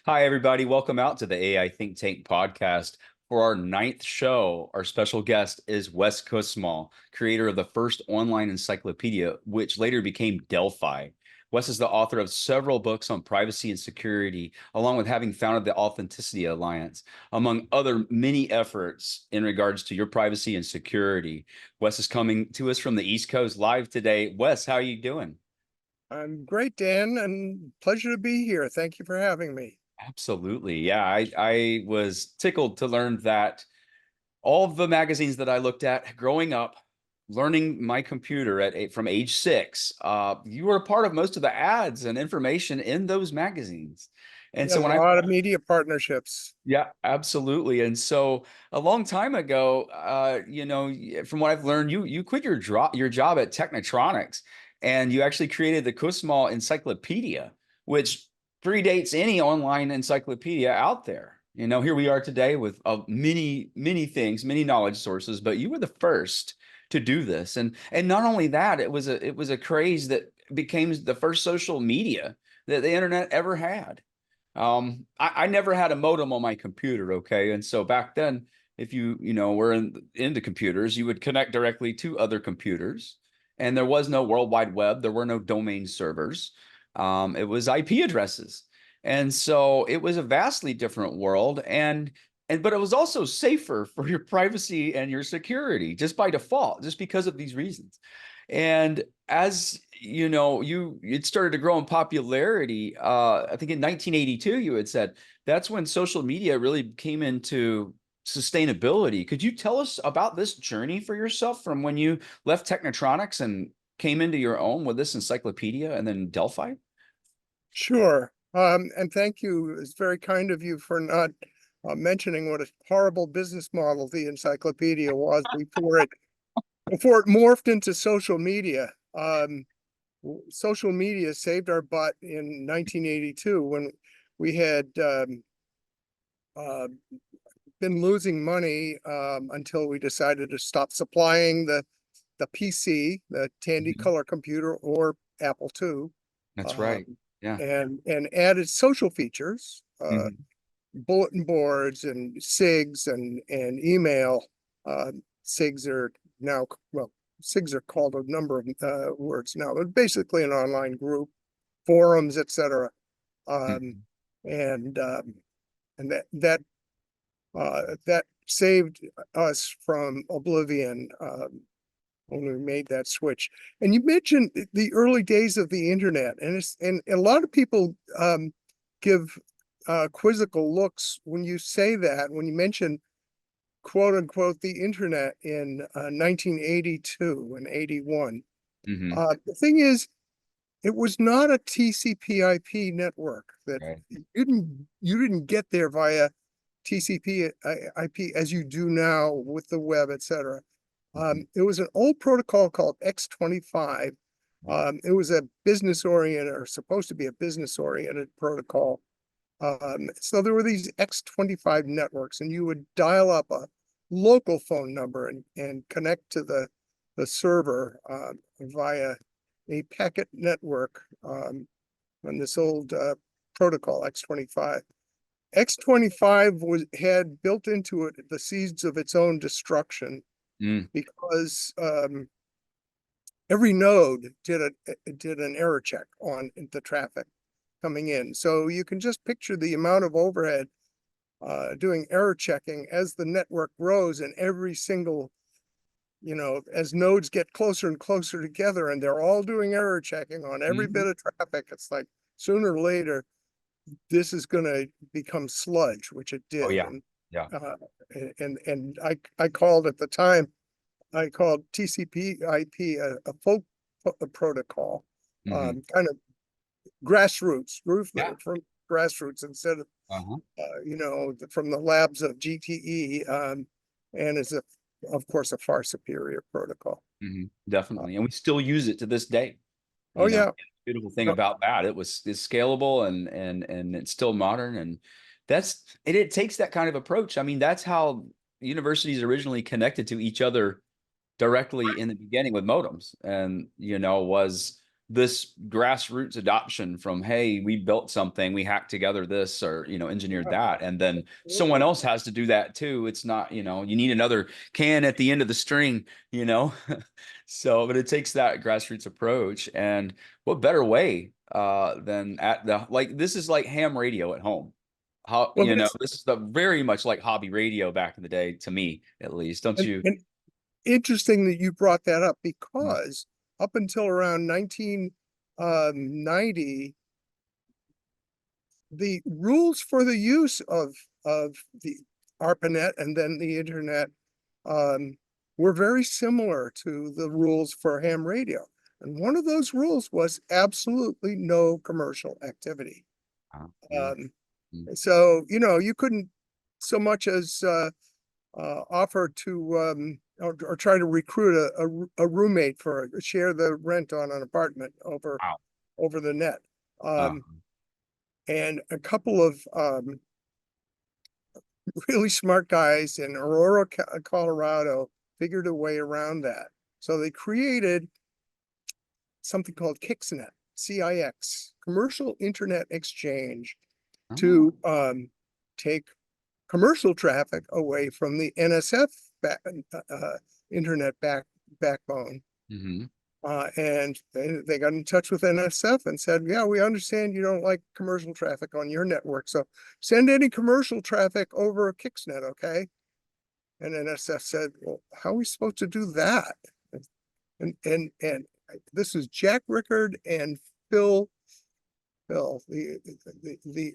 Hi, everybody. Welcome out to the AI Think Tank podcast. For our ninth show, our special guest is Wes Kussmaul, creator of the first online encyclopedia, which later became Delphi. Wes is the author of several books on privacy and security, along with having founded the Authenticity Alliance, among other many efforts in regards to your privacy and security. Wes is coming to us from the East Coast live today. Wes, how are you doing? I'm great, Dan, and pleasure to be here. Thank you for having me. Absolutely. Yeah, I was tickled to learn that all of the magazines that I looked at growing up, learning my computer from age 6, you were a part of most of the ads and information in those magazines. And Yeah, so a when I lot of media partnerships. yeah, absolutely. And so a long time ago, from what I've learned, you quit your job at Technotronics, and you actually created the Kussmaul Encyclopedia, which predates any online encyclopedia out there. Here we are today with many things, many knowledge sources, but you were the first to do this. And not only that, it was a craze that became the first social media that the internet ever had. I never had a modem on my computer, okay? And so back then, if were into computers, you would connect directly to other computers, and there was no World Wide Web. There were no domain servers. It was IP addresses, and so it was a vastly different world. And but it was also safer for your privacy and your security just by default, just because of these reasons. And as it started to grow in popularity. I think in 1982, you had said that's when social media really came into sustainability. Could you tell us about this journey for yourself from when you left Technotronics and came into your own with this encyclopedia and then Delphi? Sure. And thank you. It's very kind of you for not mentioning what a horrible business model the encyclopedia was before it morphed into social media. Social media saved our butt in 1982 when we had uh, been losing money until we decided to stop supplying the PC, the Tandy Mhm. color computer, or Apple II, That's uh, right. Yeah. and added social features, Mhm. bulletin boards and SIGs and email. Uh, SIGs are now, well, SIGs are called a number of words now, but basically an online group, forums, etc. Um, Mhm. and and that saved us from oblivion when we made that switch. And you mentioned the early days of the internet, and a lot of people give quizzical looks when you say that, when you mention quote unquote the internet in 1982 and 81. Mhm. The thing is, it was not a TCP/IP network. That Right. you didn't get there via TCP/IP as you do now with the web, etc. Mhm. It was an old protocol called X25. It was a business oriented, or supposed to be a business oriented protocol. So there were these X25 networks, and you would dial up a local phone number and connect to the server via a packet network on this old protocol X25. X25 had built into it the seeds of its own destruction Mm. because every node did an error check on the traffic coming in. So you can just picture the amount of overhead doing error checking as the network grows, and every single, as nodes get closer and closer together and they're all doing error checking on every Mhm. bit of traffic, it's like sooner or later this is going to become sludge, which it Oh did. yeah. Yeah. Uh, and I called at the time, I called TCP/IP a folk protocol, Mhm. kind of grassroots, Yeah. from grassroots instead of Uh-huh. from the labs of GTE, and is of course a far superior protocol. Uh, Definitely. And we still use it to this day. oh You know, yeah, beautiful thing no, about that, it's scalable and it's still modern. And it takes that kind of approach. I mean, that's how universities originally connected to each other directly in the beginning with modems. And, was this grassroots adoption from, hey, we built something, we hacked together this, or engineered that, and then someone Absolutely. else has to do that too. It's not, you need another can at the end of the string, so, but it takes that grassroots approach. And what better way than at the, like, this is like ham radio at home. How, Well, that's this is the very much like hobby radio back in the day, to me at least, don't you? and interesting that you brought that up, Mm. because up until around 1990, the rules for the use of the ARPANET and then the internet um, were very similar to the rules for ham radio. And one of those rules was absolutely no commercial activity. Yeah. Um, Mm. so, you couldn't so much as offer to or try to recruit a roommate for share the rent on an apartment Wow. over the net. Uh, And a couple of really smart guys in Aurora, Colorado figured a way around that. So they created something called KIXNet, CIX, Commercial Internet Exchange, oh. to take commercial traffic away from the NSF internet backbone. Hmm. And they got in touch with NSF and said, yeah, we understand you don't like commercial traffic on your network. So send any commercial traffic over KIXNet, okay? And NSF said, well, how are we supposed to do that? And this is Jack Rickard and Phil, the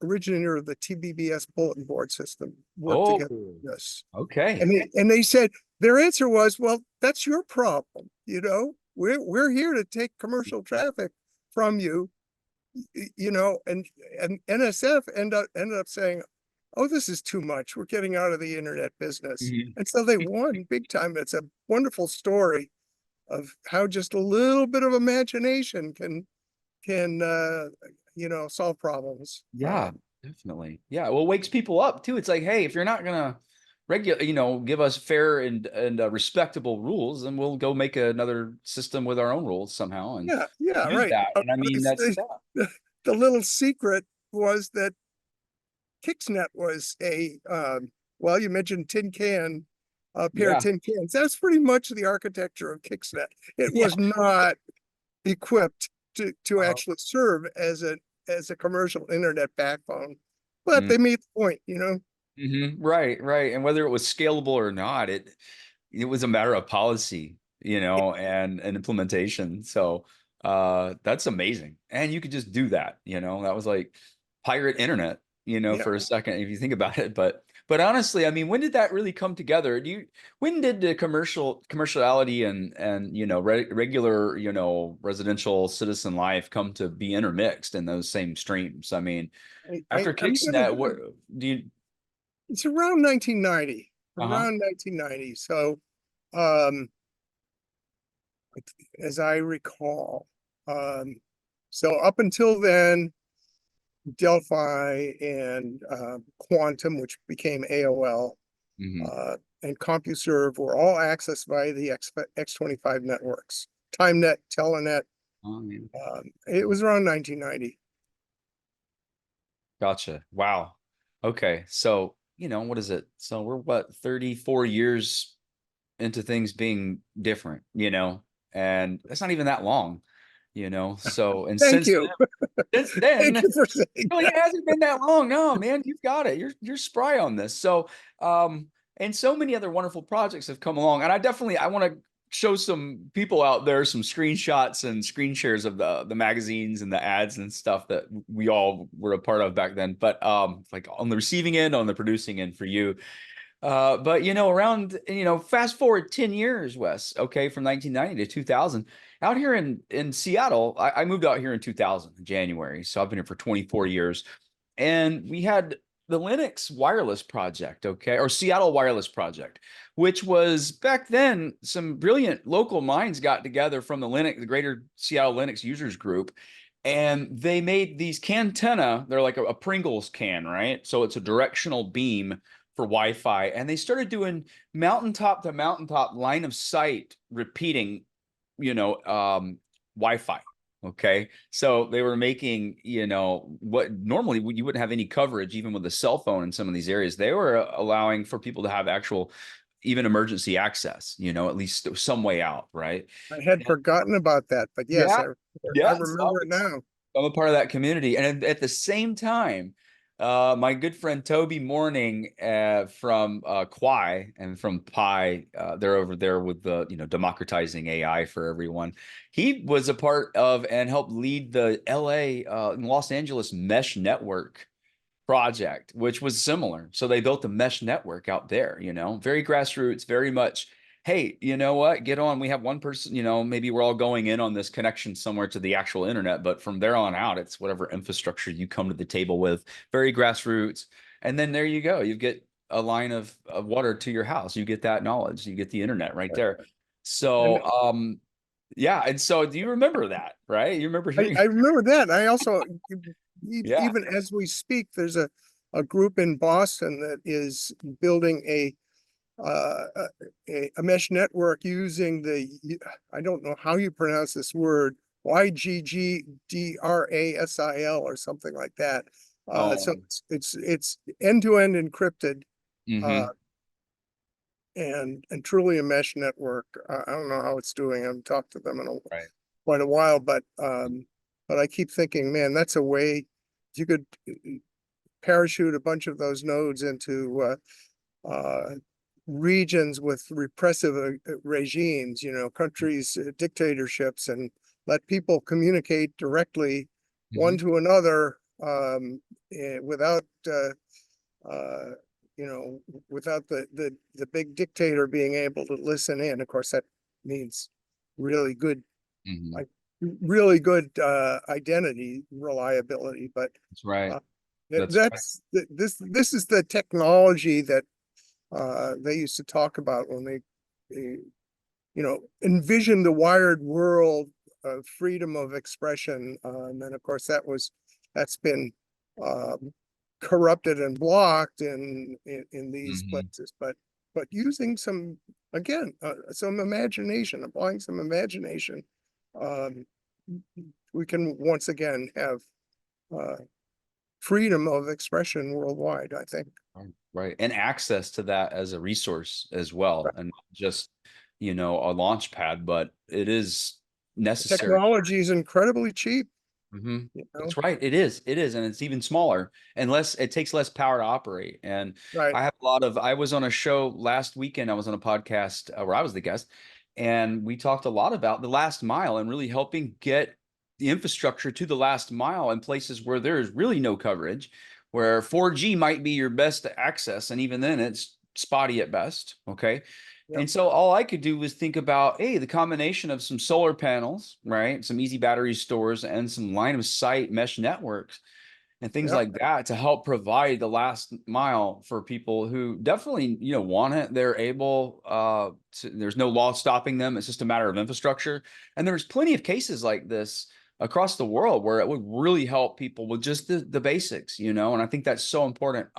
originator of the TBBS bulletin board system, worked Oh, together on this. okay. And they said their answer was, well, that's your problem. We're here to take commercial traffic from you, and NSF ended up saying, oh, this is too much. We're getting out of the internet business. Mhm. And so they won big time. It's a wonderful story of how just a little bit of imagination can solve problems. Yeah, definitely. Yeah, well, it wakes people up too. It's like, hey, if you're not gonna give us fair and respectable rules, then we'll go make another system with our own rules somehow and Yeah, use right. that. And I mean, It's that's, yeah. the little secret was that KIXNet was well, you mentioned tin can, a pair of Yeah. tin cans. That's pretty much the architecture of KIXNet. It Yeah. was not equipped to Oh. actually serve as a commercial internet backbone, but Mm. they made the point. Right, right. And whether it was scalable or not, it was a matter of policy, and implementation. So that's amazing. And you could just do that, that was like pirate internet, Yeah, for a second, if you think about it. But honestly, I mean, when did that really come together? When did the commerciality and regular, residential citizen life come to be intermixed in those same streams? I mean, after I'm gonna. Kicksnet, what do you It's around 1990, uh-huh. around 1990. So, um, as I recall, um, so up until then, Delphi and Quantum, which became AOL, Hmm. and CompuServe were all accessed by the X25 networks. TimeNet, Telenet. Oh, yeah. It was around 1990. Gotcha. Wow. Okay. So, what is it? So we're what, 34 years into things being different, and that's not even that long, So, and Thank you. since Thank then, you for saying really, it that. hasn't been that long. No, man, you've got it. You're spry on this. So, and so many other wonderful projects have come along, and I want to show some people out there some screenshots and screen shares of the magazines and the ads and stuff that we all were a part of back then. But like on the receiving end, on the producing end for you. But around, fast forward 10 years, Wes, okay, from 1990 to 2000, out here in Seattle, I moved out here in 2000, January. So I've been here for 24 years. And we had the Linux Wireless Project, okay, or Seattle Wireless Project, which was back then some brilliant local minds got together from the Greater Seattle Linux Users Group, and they made these cantenna. They're like a Pringles can, right? So it's a directional beam for Wi-Fi, and they started doing mountaintop to mountaintop line of sight repeating, Wi-Fi. Okay. So they were making, what normally you wouldn't have any coverage, even with a cell phone in some of these areas. They were allowing for people to have actual, even emergency access, at least some way out. Right. I had forgotten about that, but yes, Yeah. I Yeah. So remember it now. I'm a part of that community. And at the same time, my good friend Toby Morning from Quai and from Pi, they're over there with the, democratizing AI for everyone. He was a part of and helped lead the LA and Los Angeles mesh network project, which was similar. So they built a mesh network out there, very grassroots, very much, hey, you know what? Get on. We have one person, maybe we're all going in on this connection somewhere to the actual internet, but from there on out, it's whatever infrastructure you come to the table with, very grassroots. And then there you go. You get a line of water to your house. You get that knowledge. You get the internet right there. And So, yeah. And so do you remember that, right? You remember hearing? I remember that. I also, Yeah. even as we speak, there's a group in Boston that is building uh, a mesh network using I don't know how you pronounce this word, YGGDRASIL or something like that. So Oh, it's end-to-end encrypted, uh, hmm. and truly a mesh network. I don't know how it's doing. I haven't talked to them in Right. quite a while, but I keep thinking, man, that's a way you could parachute a bunch of those nodes into regions with repressive regimes, countries, dictatorships, and let people communicate directly one Hmm. to another, without, uh, you know, without the big dictator being able to listen in. Of course, that means really good, Hmm. like really good identity reliability, but That's right. uh, That's right. this is the technology that they used to talk about when they envisioned the wired world of freedom of expression. And of course, that's been um, corrupted and blocked in these Hmm. places. But using some, again, some imagination, applying some imagination, um, we can once again have uh, freedom of expression worldwide, I think. Right. Right. And access to that as a resource as well. And not just, a launch pad, but it is necessary. Technology is incredibly cheap, Hmm. you know, That's right. It is. It is. And it's even smaller and it takes less power to operate. And right? I was on a show last weekend. I was on a podcast where I was the guest, and we talked a lot about the last mile and really helping get the infrastructure to the last mile in places where there is really no coverage, where 4G might be your best access. And even then, it's spotty at best. Okay. Yep, And so all I could do was think about, hey, the combination of some solar panels, right? Some easy battery stores and some line of sight mesh networks and things yep, like that to help provide the last mile for people who definitely, want it. They're able, there's no law stopping them. It's just a matter of infrastructure. And there's plenty of cases like this across the world where it would really help people with just the basics, and I think that's so important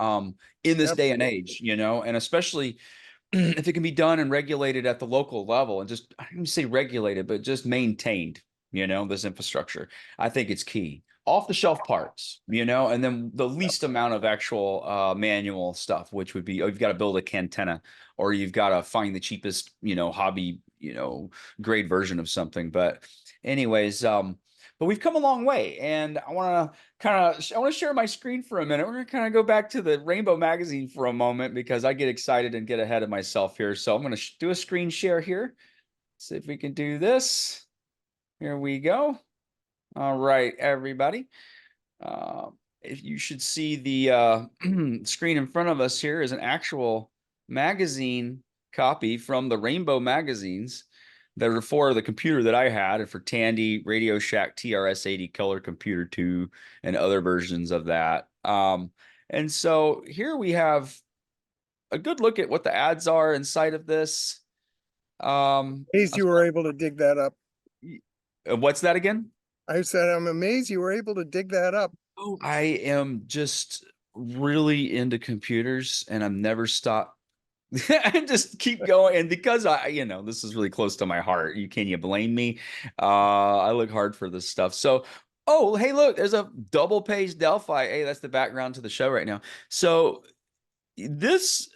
in this day and absolutely. age, and especially if it can be done and regulated at the local level and just, I don't even say regulated, but just maintained, this infrastructure, I think it's key. Off the shelf parts, and then the Yep, least amount of actual manual stuff, which would be, oh, you've got to build a cantenna or you've got to find the cheapest, hobby, grade version of something. But anyways, but we've come a long way, and I want to share my screen for a minute. We're going to kind of go back to the Rainbow magazine for a moment because I get excited and get ahead of myself here. So I'm going to do a screen share here. See if we can do this. Here we go. All right, everybody. Uh, if you should see the screen in front of us here is an actual magazine copy from the Rainbow magazines that are for the computer that I had and for Tandy, Radio Shack, TRS-80, Color Computer 2, and other versions of that. And so here we have a good look at what the ads are inside of this. amazed you were able to dig that up. What's that again? I said, I'm amazed you were able to dig that up. Oh, I am just really into computers and I've never stopped and just keep going. And because this is really close to my heart, you blame me? I look hard for this stuff. So, oh, hey, look, there's a double page Delphi. Hey, that's the background to the show right now. So this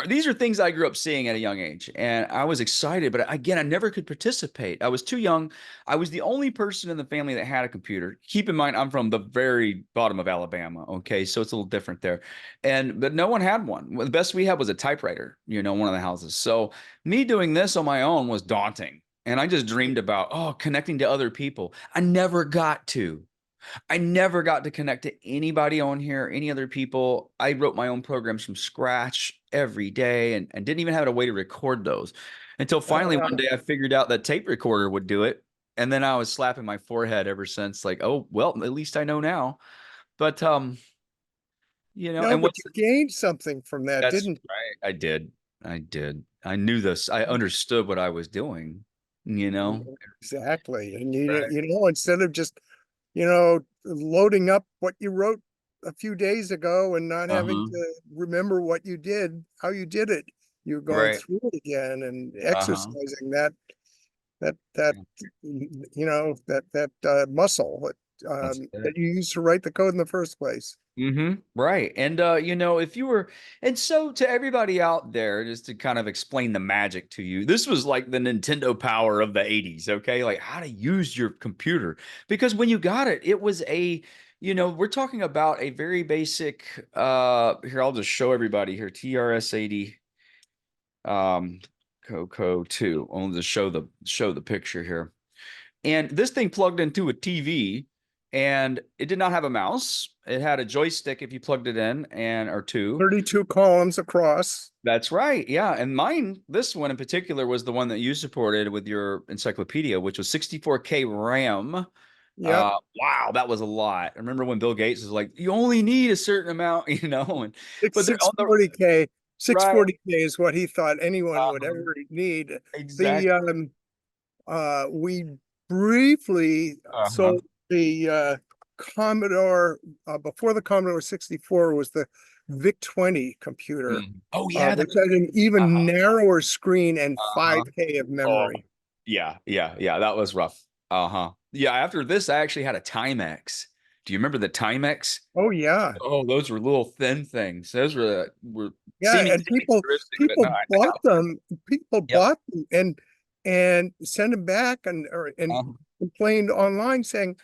these are things I grew up seeing at a young age, and I was excited, but again, I never could participate. I was too young. I was the only person in the family that had a computer. Keep in mind, I'm from the very bottom of Alabama. Okay, so it's a little different there, but no one had one. Well, the best we had was a typewriter, one of the houses. So me doing this on my own was daunting, and I just dreamed about connecting to other people. I never got to. I never got to connect to anybody on here, any other people. I wrote my own programs from scratch every day and didn't even have a way to record those until finally one day I figured out that tape recorder would do it. And then I was slapping my forehead ever since, like, oh, well, at least I know now. But, No, and but you gained something from that, that's didn't right. I did. I did. I knew this. I understood what I was doing, you know? you? Exactly. And Right. instead of just, loading up what you wrote a few days ago and not having Uh-huh. to remember what you did, how you did it, you're going Right. through it again and Uh-huh. exercising that muscle That's that it. you used to write the code in the first place. Right. And if you were and so to everybody out there, just to kind of explain the magic to you, this was like the Nintendo power of the 80s, okay? Like how to use your computer. Because when you got it, it was we're talking about a very basic here, I'll just show everybody here, TRS-80 Coco 2. I'll just show the picture here. And this thing plugged into a TV and it did not have a mouse. It had a joystick if you plugged it in and or two. 32 columns across. That's right. Yeah. And mine, this one in particular, was the one that you supported with your encyclopedia, which was 64K RAM. Yep. Wow, that was a lot. I remember when Bill Gates was like, you only need a certain amount, and Six but they're six on the forty K. right. 640K is what he thought anyone would Uh-huh. ever need. The Exactly. we briefly Uh-huh. sold the Commodore before the Commodore 64 was the VIC-20 computer, Oh yeah, which had an even uh-huh. narrower screen and Uh-huh. 5K of Oh, memory. yeah, yeah, yeah. That was rough. Uh-huh. Yeah, after this, I actually had a Timex. Do you remember the Timex? Oh yeah. Oh, those were little thin things. Those were Yeah, and seemingly futuristic, but no, people I bought got them. them. People Yep. bought them and sent them back and Uh-huh. complained online saying,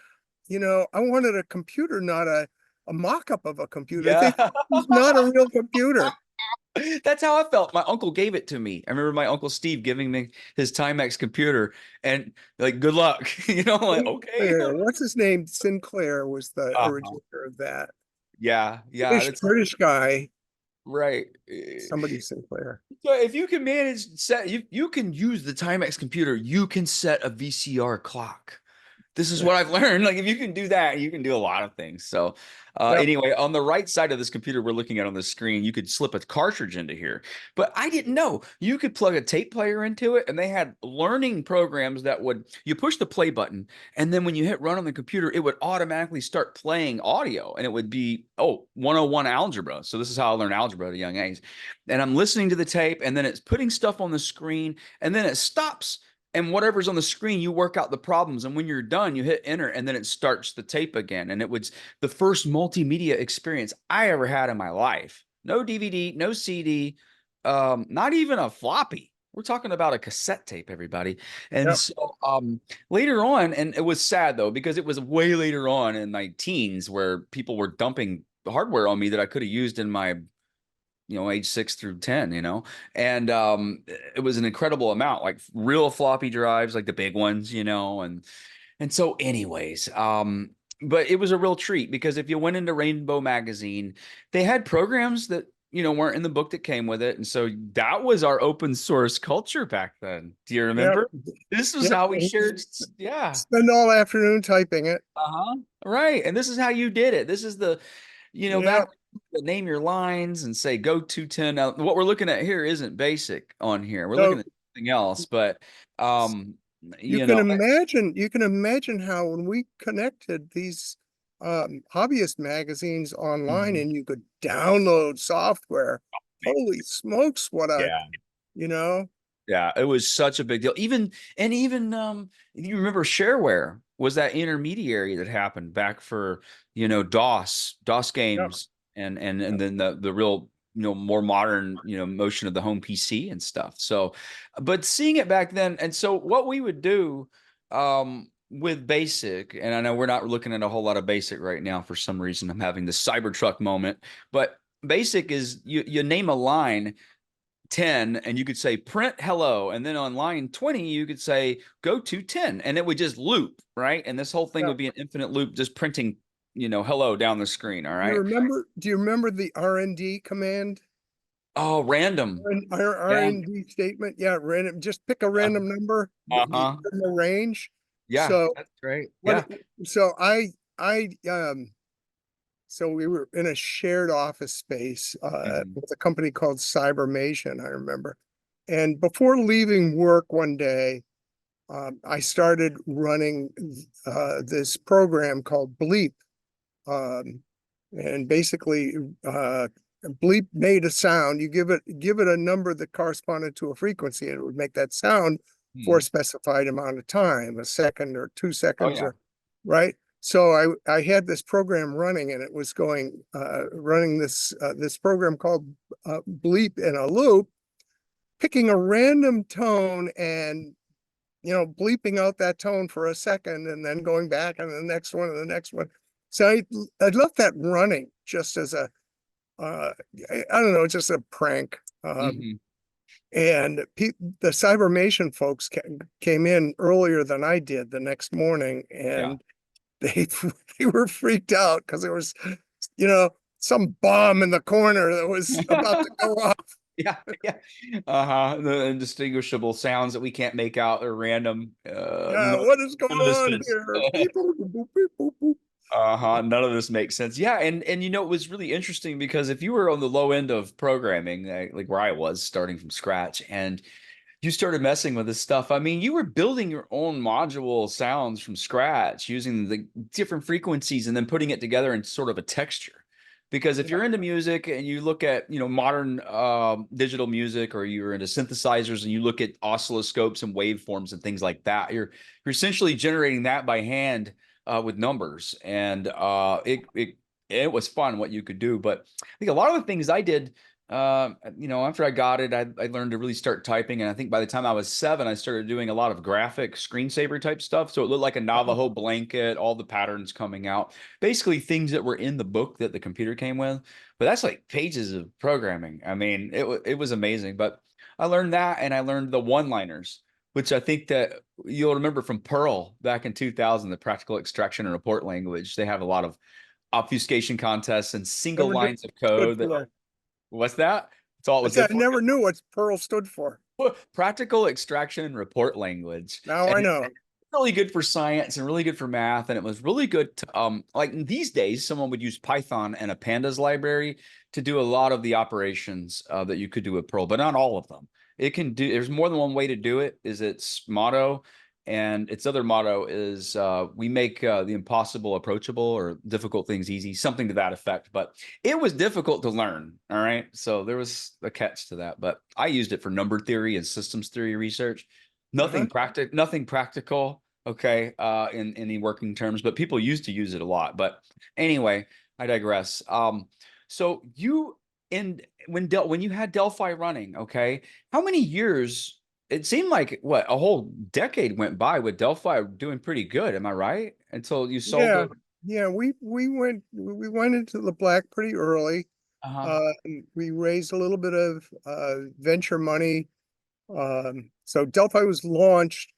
I wanted a computer, not a mock-up of a computer. They Yeah. thought it was not a real computer. That's how I felt. My uncle gave it to me. I remember my uncle Steve giving me his Timex computer and like, good luck. Like, okay. Sinclair, what's his name? Sinclair was the Uh-huh. originator of that. Yeah, yeah, that's British guy, right. somebody Sinclair. So if you can you can use the Timex computer, you can set a VCR clock. This is what I've learned. Like if you can do that, you can do a lot of things. So Yep. anyway, on the right side of this computer we're looking at on the screen, you could slip a cartridge into here. But I didn't know you could plug a tape player into it, and they had learning programs that would you push the play button, and then when you hit run on the computer, it would automatically start playing audio, and it would be 101 algebra. So this is how I learned algebra at a young age. And I'm listening to the tape, and then it's putting stuff on the screen, and then it stops and whatever's on the screen, you work out the problems. And when you're done, you hit enter and then it starts the tape again. And it was the first multimedia experience I ever had in my life. No DVD, no CD, not even a floppy. We're talking about a cassette tape, everybody. And Yep. so later on, and it was sad though, because it was way later on in my teens where people were dumping hardware on me that I could have used in my age 6 through 10, and it was an incredible amount, like real floppy drives, like the big ones, and so anyways, but it was a real treat because if you went into Rainbow Magazine, they had programs that, weren't in the book that came with it. And so that was our open source culture back then. Do you Yep. remember? This was Yep. how we And shared. Yeah. spend all afternoon typing it. Uh-huh. Right. And this is how you did it. This is back Yep. name your lines and say go 210. Now, what we're looking at here isn't basic on here. We're looking So at something else, but um, you you can know, imagine how when we connected these hobbyist magazines online Mhm. and you could download software, holy smokes, what a, Yeah. you know, Yeah, it was such a big deal. Even you remember shareware was that intermediary that happened back for, DOS yeah, games and then the real, more modern, motion of the home PC and stuff. So, but seeing it back then, and so what we would do with Basic, and I know we're not looking at a whole lot of Basic right now for some reason. I'm having this Cybertruck moment, but Basic is you name a line 10 and you could say print hello, and then on line 20 you could say go to 10, and it would just loop, right? And this whole thing yeah. would be an infinite loop, just printing, hello down the screen. All right. Do you remember the RND command? Oh, random. Yeah. R&D statement? Yeah, random, just pick a random number, Uh-huh. in the range. Yeah, So that's great. what, Yeah. so I, so we were in a shared office space, Mhm. with a company called Cybermation, I remember. And before leaving work one day, I started running, this program called Bleep. Um, and basically, Bleep made a sound. You give it a number that corresponded to a frequency, and it would make that sound for a Mhm. specified amount of time, a second or two Oh seconds yeah. or right. So I had this program running, and it was going, running this program called, Bleep in a loop, picking a random tone and, bleeping out that tone for a second and then going back and the next one and the next one. So I left that running just as a, I don't know, just a prank. Mhm. And the Cybermation folks came in earlier than I did the next morning, Yeah. and they they were freaked out because there was, you know, some bomb in the corner that was about to go off. Yeah, yeah. Uh-huh. The indistinguishable sounds that we can't make out are random. Yeah, what is going None of this on fits. here? Beep, boop, boop, beep, boop, boop. Uh-huh. None of this makes sense. Yeah, and it was really interesting because if you were on the low end of programming, like where I was starting from scratch, and you started messing with this stuff, I mean, you were building your own module sounds from scratch using the different frequencies and then putting it together in sort of a texture. Because if Yeah, you're into music and you look at, modern digital music, or you're into synthesizers and you look at oscilloscopes and waveforms and things like that, you're essentially generating that by hand with numbers, and it was fun what you could do. But I think a lot of the things I did, after I got it, I learned to really start typing. And I think by the time I was 7, I started doing a lot of graphic screensaver type stuff. So it looked like a uh-huh. Navajo blanket, all the patterns coming out, basically things that were in the book that the computer came with. But that's like pages of programming. I mean, it was amazing. But I learned that, and I learned the one-liners, which I think that you'll remember from Perl back in 2000, the practical extraction and report language. They have a lot of obfuscation contests and single Never knew lines of what it stood code that. for. What's that? That's all it I was said good I for. never knew what Perl stood for. Practical extraction and report language. Now I And know. really good for science and really good for math. And it was really good to, like these days, someone would use Python and a pandas library to do a lot of the operations that you could do with Perl, but not all of them. It can do, there's more than one way to do it, is its motto. And its other motto is we make the impossible approachable, or difficult things easy, something to that effect. But it was difficult to learn. All right. So there was a catch to that. But I used it for number theory and systems theory research. Uh-huh. Nothing practical, okay, in any working terms, but people used to use it a lot. But anyway, I digress. So you in when you had Delphi running, okay, how many years? It seemed like what, a whole decade went by with Delphi doing pretty good. Am I right? Until you sold Yeah, the. yeah. We went into the black pretty early. Uh-huh. We raised a little bit of venture money. So Delphi was launched.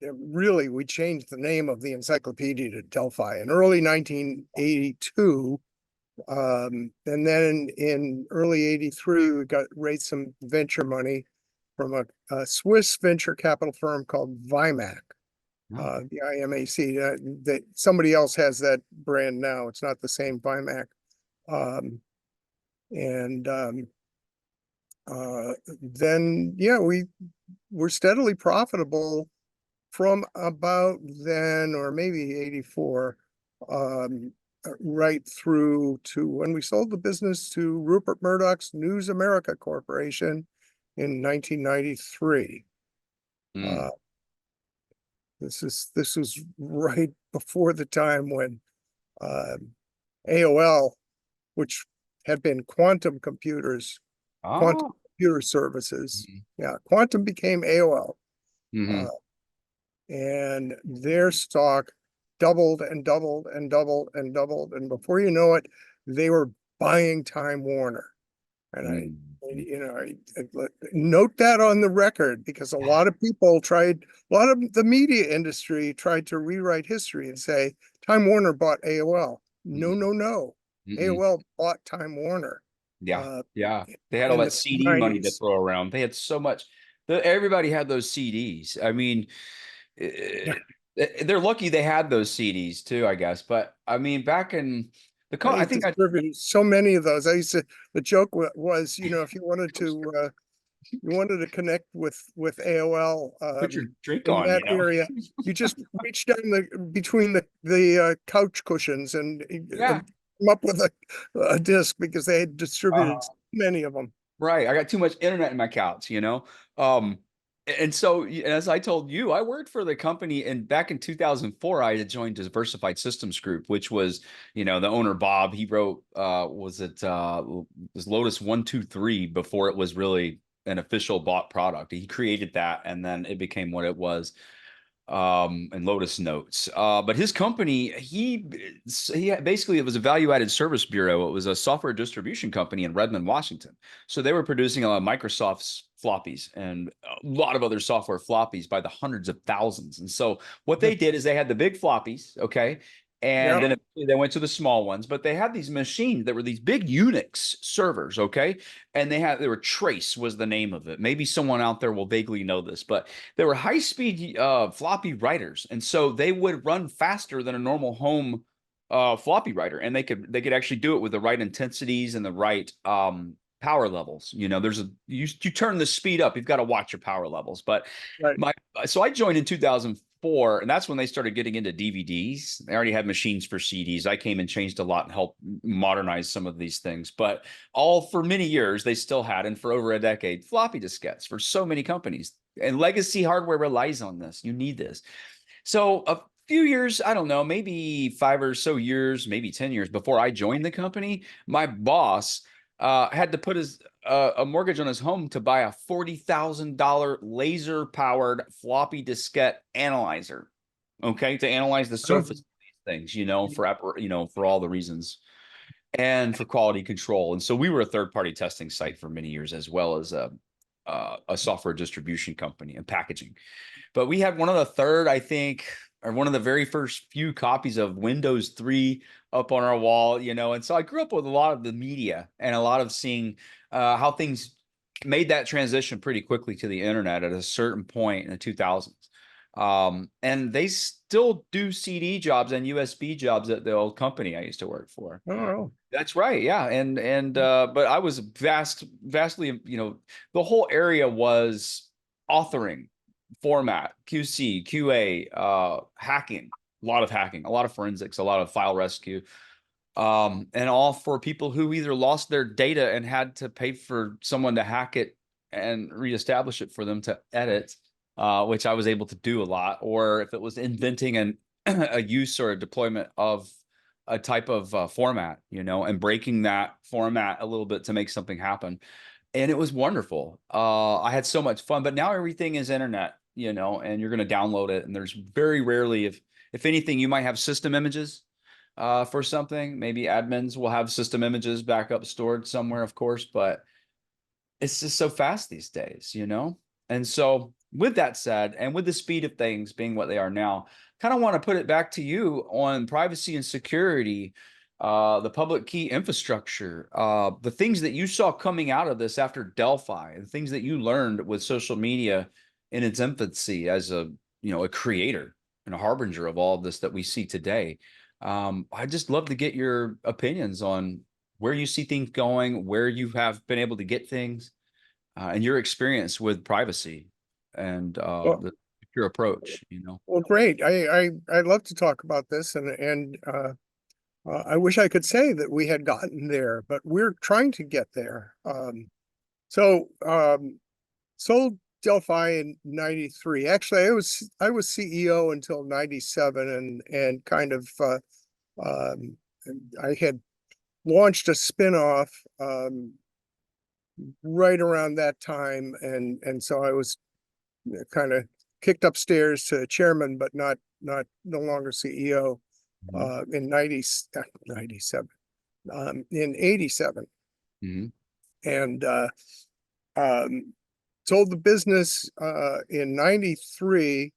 Really, we changed the name of the encyclopedia to Delphi in early 1982. And then in early 83, we got raised some venture money from a Swiss venture capital firm called Vimac, No. the IMAC. That somebody else has that brand now. It's not the same Vimac. Um, and then, yeah, we were steadily profitable from about then, or maybe 84. Um, right through to when we sold the business to Rupert Murdoch's News America Corporation in 1993. Mm. Uh, this was right before the time when AOL, which had been Quantum Computers, Quantum Oh. Computer Services. Yeah, Quantum became AOL. Mm-hmm. Uh, and their stock doubled and doubled and doubled and doubled. And before you know it, they were buying Time Warner. And Mm-hmm. I note that on the record because a lot of people tried, a lot of the media industry tried to rewrite history and say Time Warner bought AOL. No, Mm-mm. no, no. Mm-mm. AOL bought Time Warner Yeah, uh, yeah. They had all in that the CD money to 90s. throw around. They had so much. Everybody had those CDs. I mean, Yeah, eh, they're lucky they had those CDs too, I guess. But I mean, back in I they think I distributed so many of those. I used to, the joke was, if you wanted to connect with AOL put your drink in on, that area, you just reach down between the couch cushions Yeah. and come up with a disc because they had distributed so many of them. Right. I got too much internet in my couch. Um, and so as I told you, I worked for the company and back in 2004, I had joined Diversified Systems Group, which was, the owner Bob, he wrote was Lotus 123 before it was really an official bought product. He created that and then it became what it was and Lotus Notes. But his company, he basically it was a value-added service bureau. It was a software distribution company in Redmond, Washington. So they were producing Microsoft's floppies and a lot of other software floppies by the hundreds of thousands. And so what they did is they had the big floppies, okay, and Yeah, then they went to the small ones, but they had these machines that were these big Unix servers, okay, and they were Trace was the name of it. Maybe someone out there will vaguely know this, but they were high speed floppy writers, and so they would run faster than a normal home floppy writer, and they could actually do it with the right intensities and the right power levels. There's you turn the speed up, you've got to watch your power levels. But right. my so I joined in 2004, and that's when they started getting into DVDs. They already had machines for CDs. I came and changed a lot and helped modernize some of these things. But all for many years, they still had, and for over a decade, floppy diskettes for so many companies. And legacy hardware relies on this. You need this. So a few years, I don't know, maybe 5 or so years, maybe 10 years before I joined the company, my boss had to put a mortgage on his home to buy a $40,000 laser powered floppy diskette analyzer. Okay, to analyze the Oh, surface of these things, for all the reasons and for quality control. And so we were a third party testing site for many years, as well as a software distribution company and packaging. But we had one of the third, I think, or one of the very first few copies of Windows 3 up on our wall. And so I grew up with a lot of the media and a lot of seeing how things made that transition pretty quickly to the internet at a certain point in the 2000s. And they still do CD jobs and USB jobs at the old company I used to work for. oh, That's right. Yeah. But I was vastly, the whole area was authoring, format, QC, QA, hacking, a lot of hacking, a lot of forensics, a lot of file rescue. And all for people who either lost their data and had to pay for someone to hack it and reestablish it for them to edit, which I was able to do a lot, or if it was inventing a use or a deployment of a type of format, and breaking that format a little bit to make something happen. And it was wonderful. I had so much fun, but now everything is internet, and you're going to download it. And there's very rarely, if anything, you might have system images for something. Maybe admins will have system images backup stored somewhere, of course, but it's just so fast these days. And so, with that said, and with the speed of things being what they are now, kind of want to put it back to you on privacy and security, the public key infrastructure, the things that you saw coming out of this after Delphi, the things that you learned with social media in its infancy as a creator and a harbinger of all of this that we see today. I'd just love to get your opinions on where you see things going, where you have been able to get things, and your experience with privacy and well, the secure approach. well, great. I love to talk about this, and I wish I could say that we had gotten there, but we're trying to get there. So sold Delphi in 93. Actually, I was CEO until 97 and kind of um, I had launched a spinoff right around that time, and so I was kind of kicked upstairs to chairman, but not no longer CEO Mhm. in 97 in 87, Mhm. and um, sold the business in 93.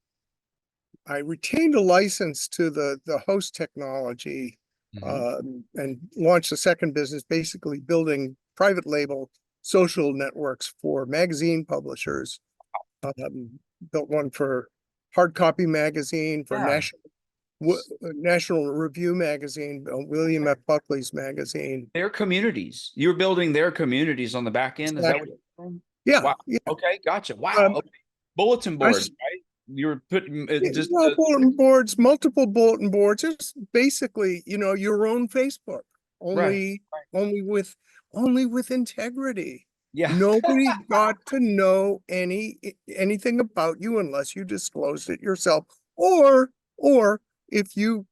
I retained a license to the host technology Mhm. and launched a second business, basically building private label social networks for magazine publishers. Um, Built one for Hard Copy Magazine, for Yeah. National Review Magazine, William F. Buckley's magazine. Their communities. You're building their communities on the back end. Is that what Exactly. you're doing? Yeah, Wow. yeah. Okay, gotcha. Wow. Um, Okay. Bulletin I boards, right? You're putting just Well, bulletin boards, multiple bulletin boards, it's basically, your own Facebook, right. only, Right. only with, only with integrity. Yeah. Nobody got to know anything about you unless you disclosed it yourself, or if you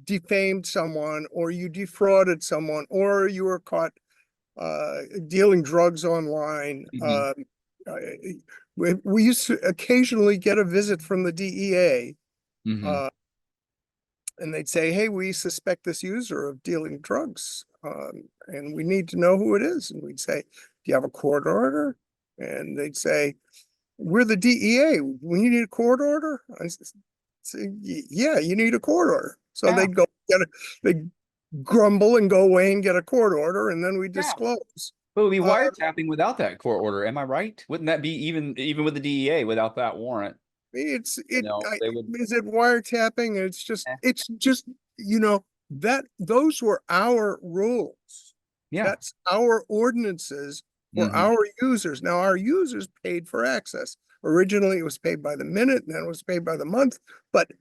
defamed someone, or you defrauded someone, or you were caught dealing drugs online. Mhm. Uh, we used to occasionally get a visit from the DEA, Mhm. uh, and they'd say, "Hey, we suspect this user of dealing drugs, and we need to know who it is." And we'd say, "Do you have a court order?" And they'd say, "We're the DEA. When you need a court order," I say, "Yeah, you need a court order." So Yeah. they'd go get a, they grumble and go away and get a court order, and then we Yeah. disclose. But it would be Uh, wiretapping without that court order. Am I right? Wouldn't that be even with the DEA without that warrant? It's You it know, I they would. Is it wiretapping? Eh, It's just, that those were our rules. yeah. That's our ordinances for Hmm. our users. Now, our users paid for access. Originally, it was paid by the minute, and then it was paid by the month. But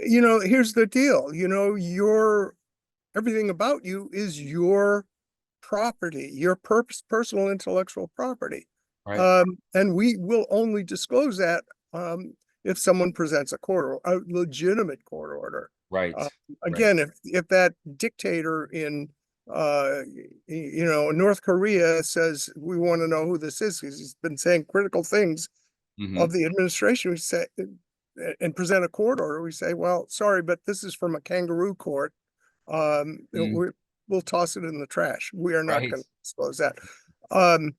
here's the deal. Your everything about you is your property, your personal intellectual property. Right. And we will only disclose that if someone presents a legitimate court order. Right. Uh, Right. Again, if that dictator in North Korea says we want to know who this is because he's been saying critical things Hmm. of the administration, we say and present a court order, we say, well, sorry, but this is from a kangaroo court. Mm. We'll toss it in the trash. We are not Right. going to disclose that. Um,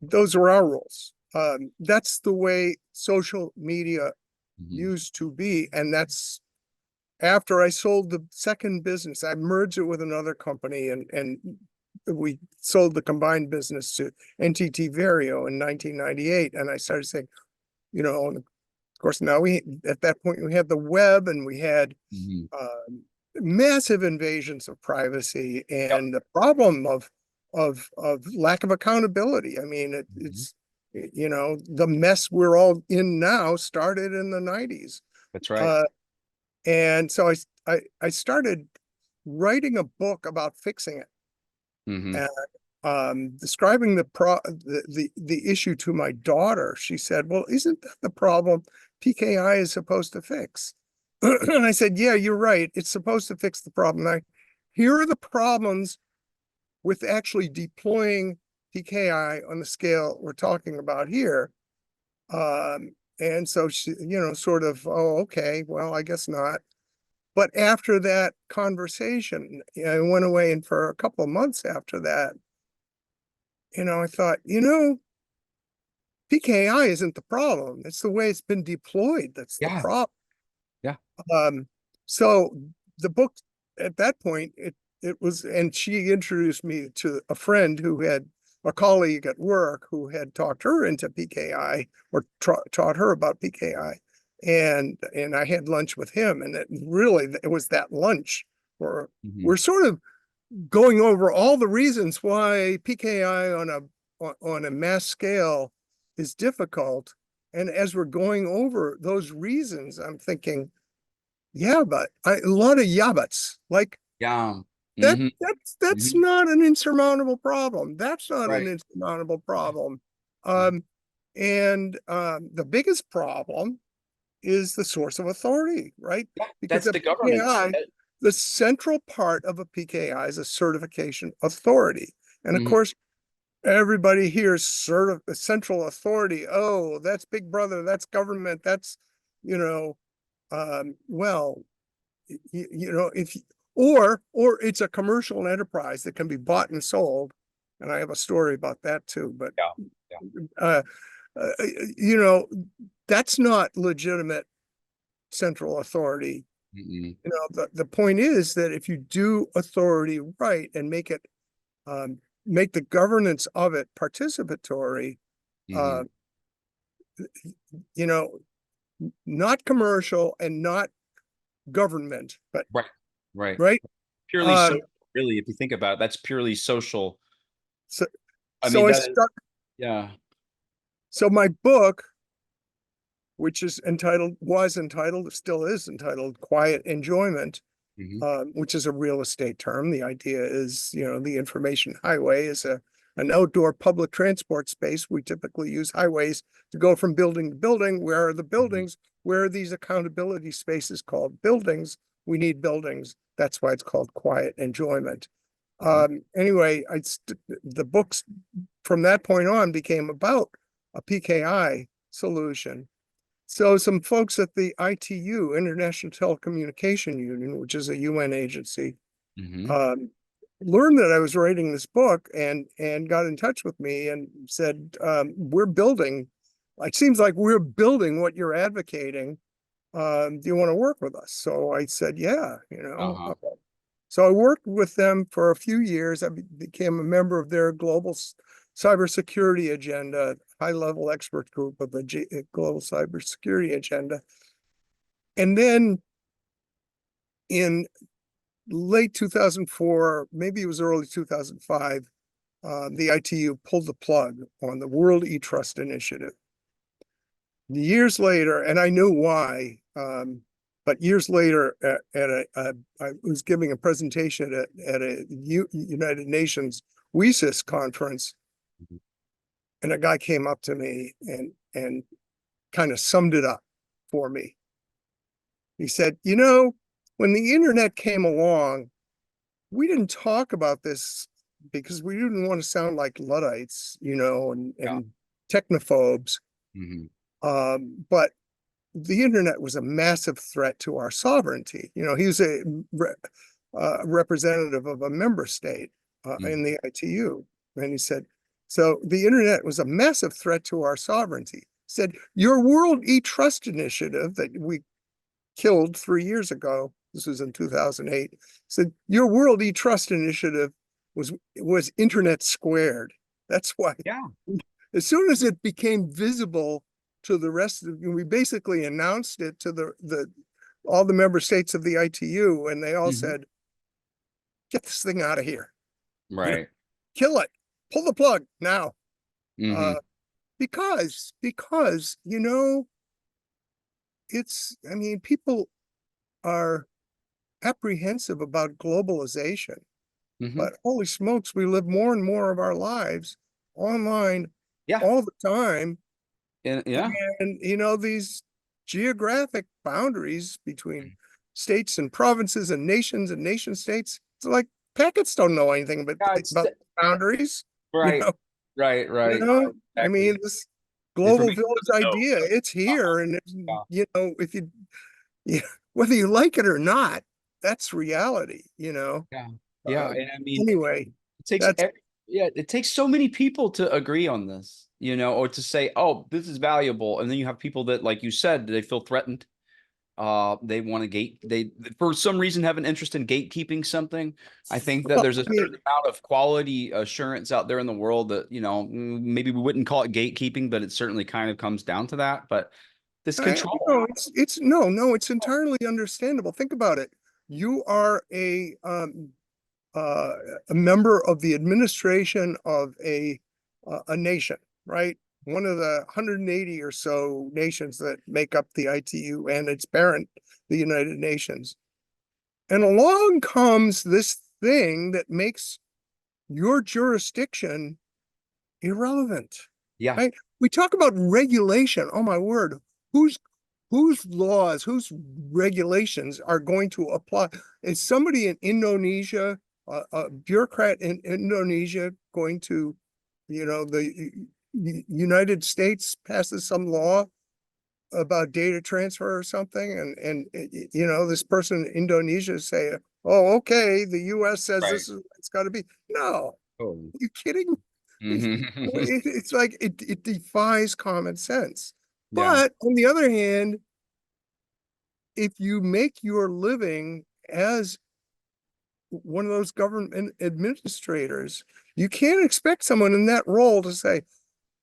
those are our rules. That's the way social media Hmm. used to be. And that's after I sold the second business, I merged it with another company, and we sold the combined business to NTT Vario in 1998. And I started saying, and of course, now at that point, we had the web, and we had Hmm. massive invasions of privacy, Yep. and the problem of lack of accountability. I mean, Hmm. it's the mess we're all in now started in the 90s. That's right. Uh, and so I started writing a book about fixing it, Hmm. and describing the issue to my daughter. She said, "Well, isn't that the problem PKI is supposed to fix?" And I said, "Yeah, you're right. It's supposed to fix the problem. Here are the problems with actually deploying PKI on the scale we're talking about here." And so she, sort of, "Oh, okay, well, I guess not." But after that conversation, I went away, and for a couple of months after that, I thought, PKI isn't the problem. It's the way it's been deployed that's the Yeah. problem. Yeah. Um, so the book at that point, it was, and she introduced me to a friend who had a colleague at work who had talked her into PKI, or taught her about PKI. And I had lunch with him, and it was that lunch where Hmm. we're sort of going over all the reasons why PKI on a mass scale is difficult. And as we're going over those reasons, I'm thinking, yeah, but a lot of yeah buts. Like Yeah. that Hmm. that's Hmm. not an insurmountable problem. That's not an Right. insurmountable problem. Mhm. Um, and the biggest problem is the source of authority, right? Yeah, Because that's a the governance. PKI, the central part of a PKI is a certification authority. And of Mhm. course, everybody hears central authority. Oh, that's Big Brother, that's government, that's, you know, well, you know, if or it's a commercial enterprise that can be bought and sold. And I have a story about that too, but Yeah. Yeah. uh, uh, you know, that's not legitimate central authority. Mhm. You know, the point is that if you do authority right and make the governance of it participatory, uh, Mhm. you know, not commercial and not government, but Right. Right. right. Purely Um, social, really, if you think about it, that's purely social. so, I mean, so I that is, stuck. yeah. So my book, which was entitled, still is entitled, Quiet Enjoyment, Hmm. which is a real estate term. The idea is, the information highway is an outdoor public transport space. We typically use highways to go from building to building. Where are the Hmm. buildings? Where are these accountability spaces called buildings? We need buildings. That's why it's called Quiet Enjoyment. Hmm. Anyway, the books from that point on became about a PKI solution. So some folks at the ITU, International Telecommunication Union, which is a UN agency, Hmm. um, learned that I was writing this book and got in touch with me and said, "We're building. It seems like we're building what you're advocating. Do you want to work with us?" So I said, "Yeah, you know." Uh-huh. So I worked with them for a few years. I became a member of their global cybersecurity agenda, high-level expert group of the global cybersecurity agenda. And then in late 2004, maybe it was early 2005, the ITU pulled the plug on the World eTrust Initiative. Years later, and I knew why, but years later, I was giving a presentation at a United Nations WESIS conference, and a guy came up to me and kind of summed it up for me. He said, when the internet came along, we didn't talk about this because we didn't want to sound like Luddites, Yeah. and technophobes. Hmm. But the internet was a massive threat to our sovereignty. He was a representative of a member state in Hmm. the ITU. And he said, so the internet was a massive threat to our sovereignty. He said, your World eTrust initiative that we killed 3 years ago, this was in 2008, said, your World eTrust initiative was internet squared. That's why Yeah. as soon as it became visible to the rest of we basically announced it to the all the member states of the ITU, and they all Hmm. said, "Get this thing out of here! You know, Right. kill it, pull the plug now." Hmm. Uh, because I mean, people are apprehensive about globalization, Hmm. but holy smokes, we live more and more of our lives online Yeah. all the time. And yeah. And these geographic boundaries between states and provinces and nation states, it's like packets don't know anything Yeah. about boundaries, you Right. know, Right. you Right. know, I Exactly. mean, this The global information village doesn't know. idea, it's Uh-huh. here. And Yeah. if you, whether you like it or not, that's reality. Yeah. Yeah. Uh, And I mean, anyway, it takes that's yeah, it takes so many people to agree on this, or to say, "Oh, this is valuable," and then you have people that, like you said, they feel threatened. They want to they for some reason have an interest in gatekeeping something. I think that well, there's a I mean, certain amount of quality assurance out there in the world that maybe we wouldn't call it gatekeeping, but it certainly kind of comes down to that. But this control, it's no, it's entirely understandable. Think about it. You are uh, a member of the administration of a nation, right? One of the 180 or so nations that make up the ITU and its parent the United Nations. And along comes this thing that makes your jurisdiction irrelevant, Yeah. right? We talk about regulation. Oh my word. Whose whose laws, whose regulations are going to apply? Is somebody in Indonesia, a bureaucrat in Indonesia going to, the United States passes some law about data transfer or something, and this person in Indonesia say, oh, okay, the US says Right. this is it's got to be. No, Oh. are you kidding? Hmm. It's like it defies common sense. Yeah. But on the other hand, if you make your living as one of those government administrators, you can't expect someone in that role to say,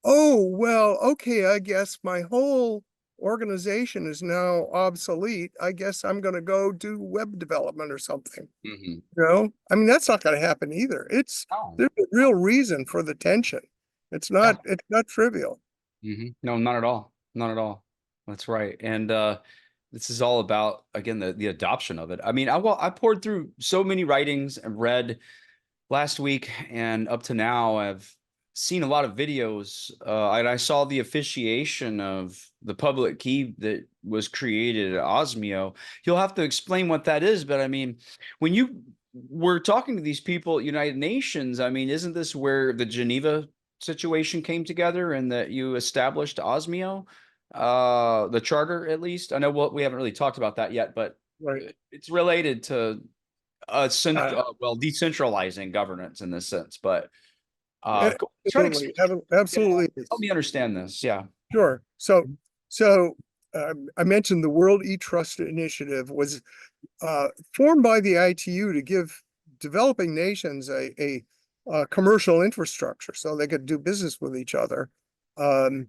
oh, well, okay, I guess my whole organization is now obsolete. I guess I'm going to go do web development or something. Hmm. I mean, that's not going to happen either. Oh. There's a real reason for the tension. Yeah. It's not trivial. No, not at all. Not at all. That's right. And this is all about, again, the adoption of it. I mean, I poured through so many writings and read last week and up to now. I've seen a lot of videos, and I saw the officiation of the public key that was created at Osmio. You'll have to explain what that is, but I mean, when you were talking to these people at United Nations, I mean, isn't this where the Geneva situation came together and that you established Osmio, the charter at least? I know we haven't really talked about that yet, but Right. it's related to Uh, well, decentralizing governance in this sense, but try to Absolutely. yeah, Absolutely. help me understand this. Yeah. Sure. So I mentioned the World E-Trust Initiative was formed by the ITU to give developing nations a commercial infrastructure so they could do business with each other. Um,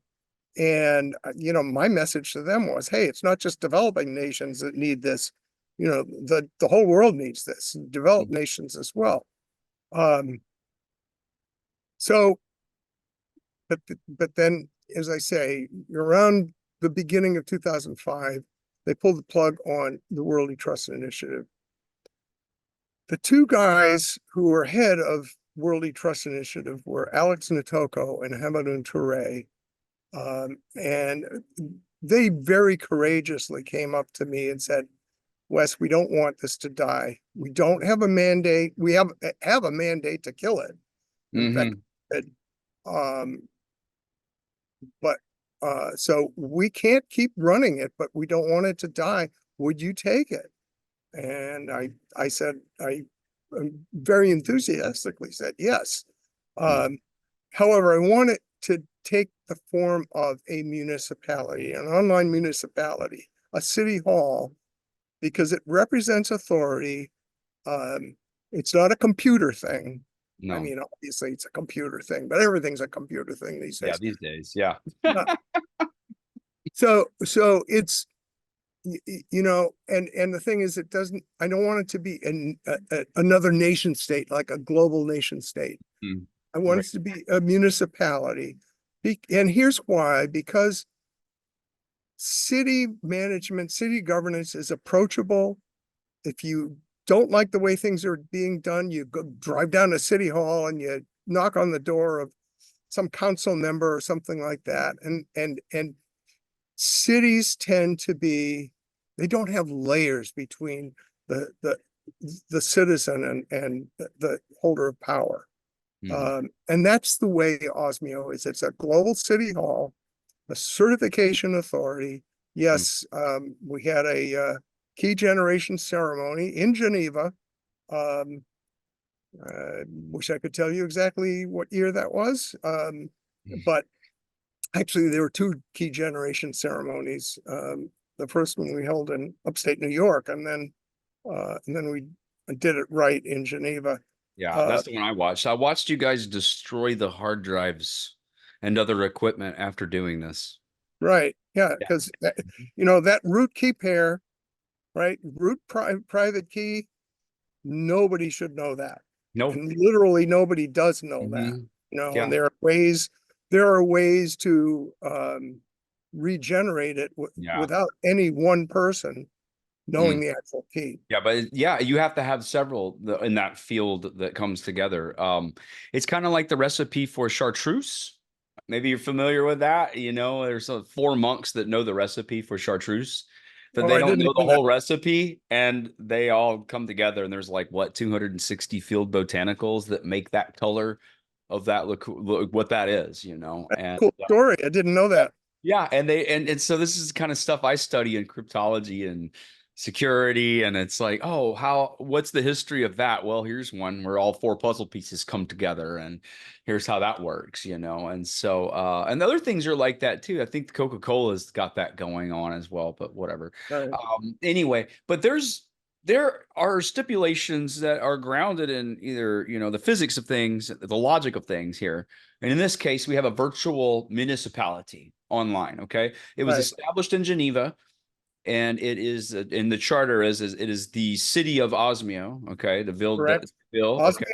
and my message to them was, hey, it's not just developing nations that need this. The whole world needs this, developed nations as well. Um, so, but then, as I say, around the beginning of 2005, they pulled the plug on the World E-Trust Initiative. The two guys who were head of World E-Trust Initiative were Alex Natoko and Hamadoun Touré. And they very courageously came up to me and said, Wes, we don't want this to die. We don't have a mandate. We have a mandate to kill it. In fact, Hmm. um, but so we can't keep running it, but we don't want it to die. Would you take it? And I said, I very enthusiastically said yes. Um, However, I want it to take the form of a municipality, an online municipality, a city hall, because it represents authority. Um, it's not a computer thing. I No. mean, obviously it's a computer thing, but everything's a computer thing these Yeah, days. these days. Yeah. Uh, so it's and the thing is, it doesn't. I don't want it to be another nation state, like a global nation state. Mm. I want Right. it to be a municipality. And here's why, because city management, city governance is approachable. If you don't like the way things are being done, you go drive down to City Hall and you knock on the door of some council member or something like that. And cities tend to be, they don't have layers between the citizen and the holder of power. Hmm. And that's the way Osmio is. It's a global city hall, a certification authority. Yes, we had a key generation ceremony in Geneva. Um, Wish I could tell you exactly what year that was. But actually, there were two key generation ceremonies. The first one we held in upstate New York, and then we did it right in Geneva. Yeah, Uh, that's the one I watched. I watched you guys destroy the hard drives and other equipment after doing this. right, yeah, Yeah. because that root key pair, right? Private key, nobody should know that. Nope. And literally nobody does know that, Hmm. and Yeah. there are ways to regenerate it Yeah. without any one person knowing the actual key. Yeah, but yeah, you have to have several in that field that comes together. It's kind of like the recipe for chartreuse. Maybe you're familiar with that. You know, there's four monks that know the recipe for chartreuse, but Oh, they I don't didn't know the know that. whole recipe, and they all come together. And there's like what 260 field botanicals that make that color of that look what that is. You know, and Cool story. I didn't know that. yeah, and they and so this is kind of stuff I study in cryptology and security, and it's like, oh, what's the history of that? Well, here's one where all four puzzle pieces come together, and here's how that works, you know. And so and the other things are like that too. I think Coca-Cola's got that going on as well, but whatever. Right. Anyway, but there are stipulations that are grounded in either, you know, the physics of things, the logic of things here. And in this case, we have a virtual municipality online. Okay. It was Right. established in Geneva, and it is in the charter is it is the city of Osmio. Okay. Correct. Okay.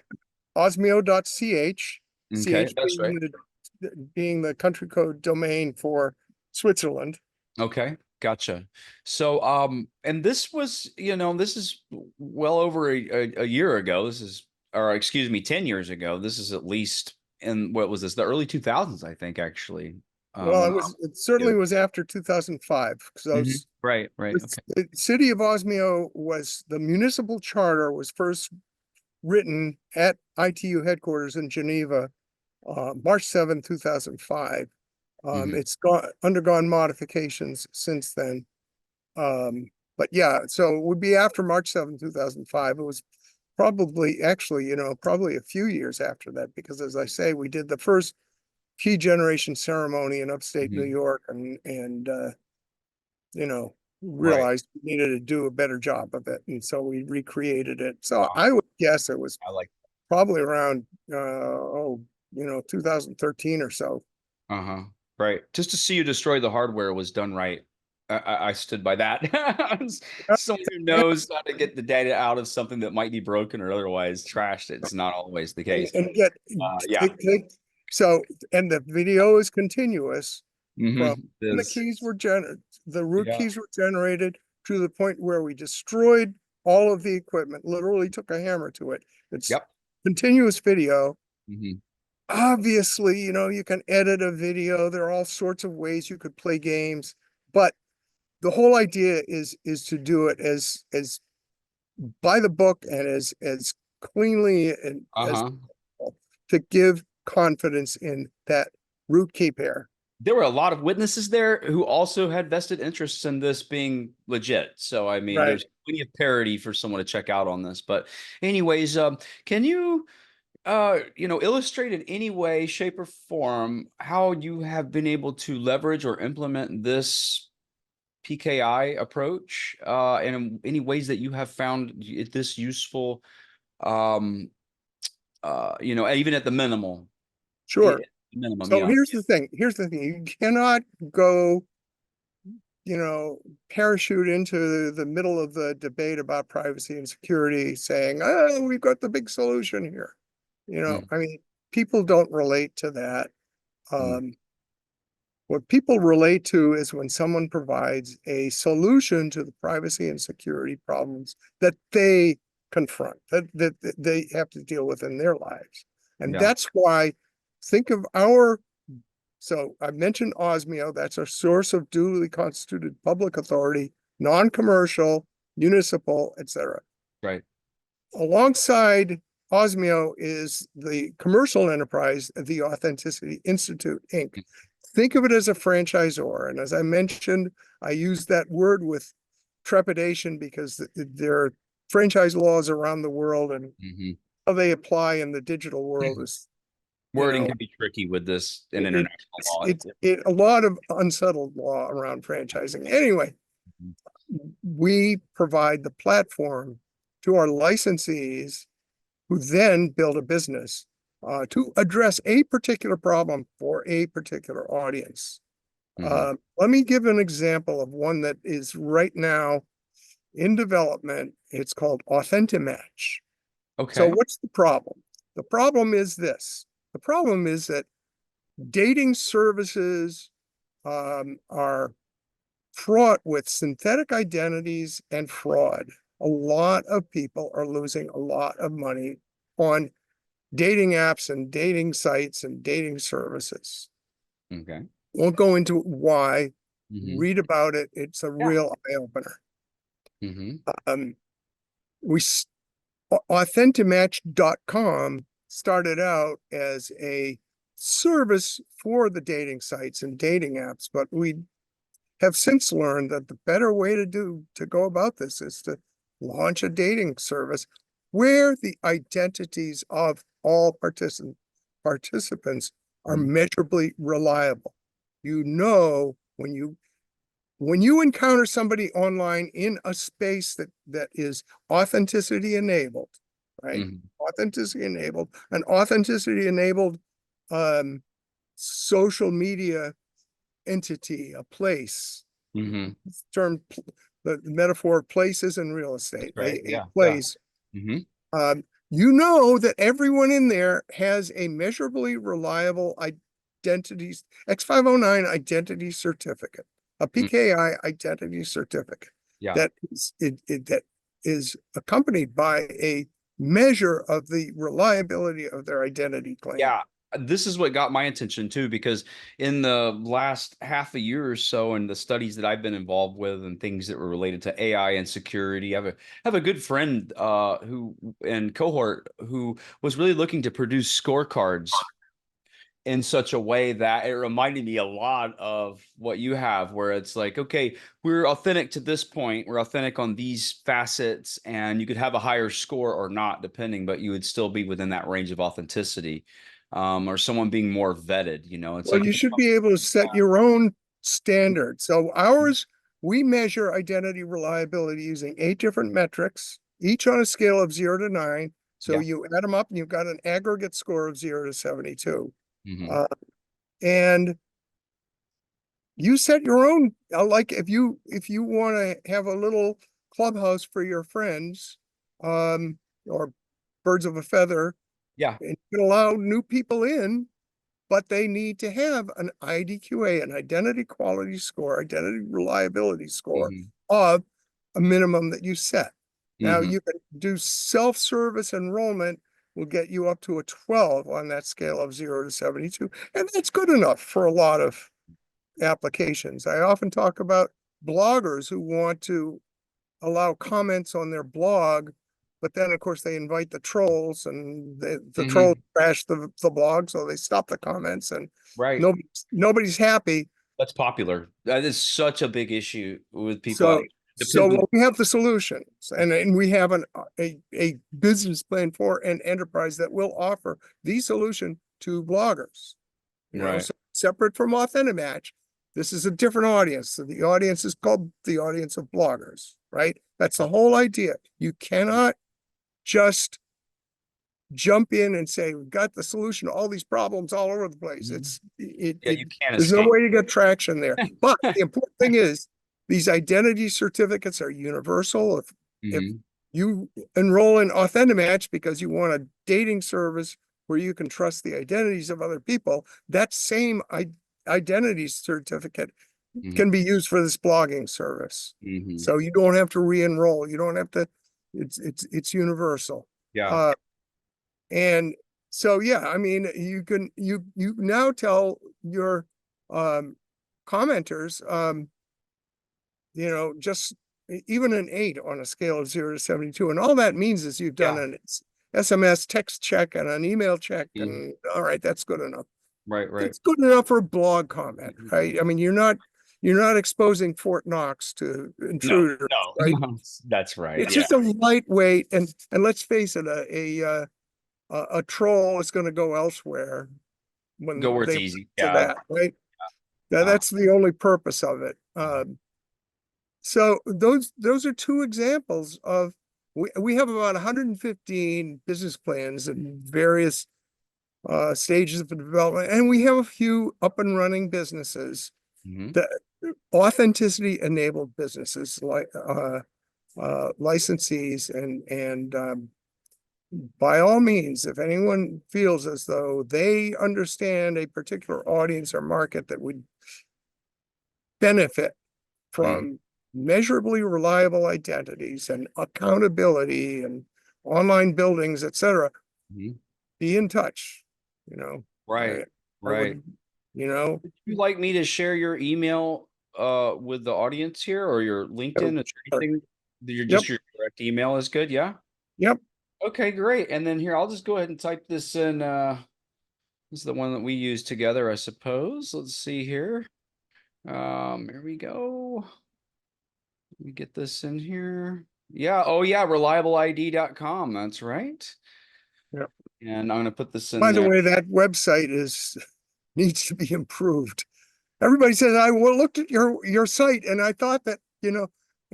Osmio.ch, Okay. ch That's right. being the country code domain for Switzerland. Okay. Gotcha. So, and this was, you know, this is well over a year ago. This is, or excuse me, 10 years ago. This is at least in what was this, the early 2000s, I think, actually. Well, When it certainly was after 2005. So right, right. Okay. the city of Osmio was the municipal charter was first written at ITU headquarters in Geneva, March 7, 2005. Hmm. It's undergone modifications since then. But yeah, so it would be after March 7, 2005. It was probably actually, probably a few years after that, because as I say, we did the first key generation ceremony in upstate New Hmm. York and Right. realized we needed to do a better job of it. And so we recreated it. So Wow. I would guess it was I like, probably around, 2013 or so. uh-huh. Right. Just to see you destroy the hardware was done right. I stood by that. Someone who Yeah, knows how to get the data out of something that might be broken or otherwise trashed. It's not always the case. and get Yeah. so, and the video is continuous from when the There's, keys were the root yeah. keys were generated to the point where we destroyed all of the equipment, literally took a hammer to it. It's Yep. continuous video. Hmm. Obviously, you can edit a video. There are all sorts of ways you could play games, but the whole idea is to do it as by the book and as cleanly and as Uh-huh. to give confidence in that root key pair. There were a lot of witnesses there who also had vested interests in this being legit. So, I mean, Right. there's plenty of parity for someone to check out on this. But anyways, can you illustrate in any way, shape, or form how you have been able to leverage or implement this PKI approach, and in any ways that you have found this useful, um, even at the minimal, Sure. minimum, So yeah. here's the thing. Here's the thing. You cannot go, parachute into the middle of the debate about privacy and security saying, oh, we've got the big solution here. Mm, I mean, people don't relate to that. mm, Um, what people relate to is when someone provides a solution to the privacy and security problems that they confront, that they have to deal with in their lives. And yeah. that's why think of so I mentioned Osmio, that's a source of duly constituted public authority, non-commercial, municipal, etc. Right. Alongside Osmio is the commercial enterprise, the Authenticity Institute, Inc. Think of it as a franchisor. And as I mentioned, I use that word with trepidation because there are franchise laws around the world, and Mm-hmm. how they apply in the digital world is, you Wording know, can be tricky with this in it, international law. it a lot of unsettled law around franchising. Anyway, we provide the platform to our licensees who then build a business to address a particular problem for a particular audience. Mm-hmm. Let me give an example of one that is right now in development. It's called Authentimatch. So Okay. what's the problem? The problem is this. The problem is that dating services are fraught with synthetic identities and fraud. A lot of people are losing a lot of money on dating apps and dating sites and dating services. Okay. Won't go into why. Hmm. Read about it. It's a Yeah. real eye opener. Hmm. Um, we Authentimatch.com started out as a service for the dating sites and dating apps, but we have since learned that the better way to go about this is to launch a dating service where the identities of all participants are Hmm. measurably reliable. You know, when you encounter somebody online in a space that is authenticity enabled, right? Hmm. Authenticity enabled, an authenticity enabled social media entity, a place. Hmm. Term, the metaphor of places in real That's estate, right. a Yeah. Yeah. place. Hmm. You know that everyone in there has a measurably reliable identities, X509 identity certificate, a PKI identity certificate Yeah. that that is accompanied by a measure of the reliability of their identity claim. Yeah, this is what got my attention too, because in the last half a year or so, and the studies that I've been involved with, and things that were related to AI and security, I have a good friend who and cohort who was really looking to produce scorecards in such a way that it reminded me a lot of what you have, where it's like, okay, we're authentic to this point, we're authentic on these facets, and you could have a higher score or not, depending, but you would still be within that range of authenticity. Or someone being more vetted, it's Well, like, you should be able to set your own standard. So ours, we measure identity reliability using 8 different metrics, each on a scale of 0 to 9. So yeah. you add them up and you've got an aggregate score of 0 to 72. Hmm. Uh, and you set your own, like if you want to have a little clubhouse for your friends, or birds of a feather, Yeah. and you can allow new people in, but they need to have an IDQA, an identity quality score, identity reliability score Hmm. of a minimum that you set. Now Hmm. you can do self-service enrollment will get you up to a 12 on that scale of 0 to 72. And that's good enough for a lot of applications. I often talk about bloggers who want to allow comments on their blog, but then of course they invite the trolls and the trolls Hmm. crash the blog, so they stop the comments and Right. nobody's happy. That's popular. That is such a big issue with people. So It depends on. well, we have the solutions, and we have a business plan for an enterprise that will offer the solution to bloggers. Right. So separate from Authentimatch, this is a different audience. So the audience is called the audience of bloggers, right? That's the whole idea. You cannot just jump in and say, we've got the solution to all these problems all over the place. Mhm. Yeah, It you can't there's no escape. way to get traction there. But the important thing is these identity certificates are universal. If Hmm. you enroll in Authentimatch because you want a dating service where you can trust the identities of other people, that same identity certificate Hmm. can be used for this blogging service. Hmm. So you don't have to re-enroll. You don't have to, it's universal. Yeah. Uh, and so, yeah, I mean, you now tell your um, commenters, just even an 8 on a scale of 0 to 72. And all that means is you've done Yeah. an SMS text check and an email check. Mhm. And all right, that's good enough. Right. Right. It's good enough for a blog comment, right? I mean, you're not exposing Fort Knox to No. intruders, No. right? No. That's right. It's Yeah. just a lightweight, and let's face it, a troll is going to go elsewhere Go when where it's they easy. to Yeah. that, right? Uh, That's the only purpose of it. So those are two examples of we have about 115 business plans in various stages of development, and we have a few up and running businesses, mhm. that authenticity enabled businesses like licensees, and by all means, if anyone feels as though they understand a particular audience or market that would benefit Mhm. from measurably reliable identities and accountability and online buildings, etc. Mhm. Be in touch. You know, Right. I, I Right. would, you know, Would you like me to share your email with the audience here, or your LinkedIn? Is there sure. anything that you're Yep, just your direct email is good? Yeah. yep, Okay, great. And then here, I'll just go ahead and type this in. This is the one that we use together, I suppose. Let's see here. Here we go. Let me get this in here. Yeah. Oh, yeah. ReliableID.com. That's right. yep. And I'm going to put this in By the there. way, that website is needs to be improved. Everybody says, I looked at your site and I thought that, and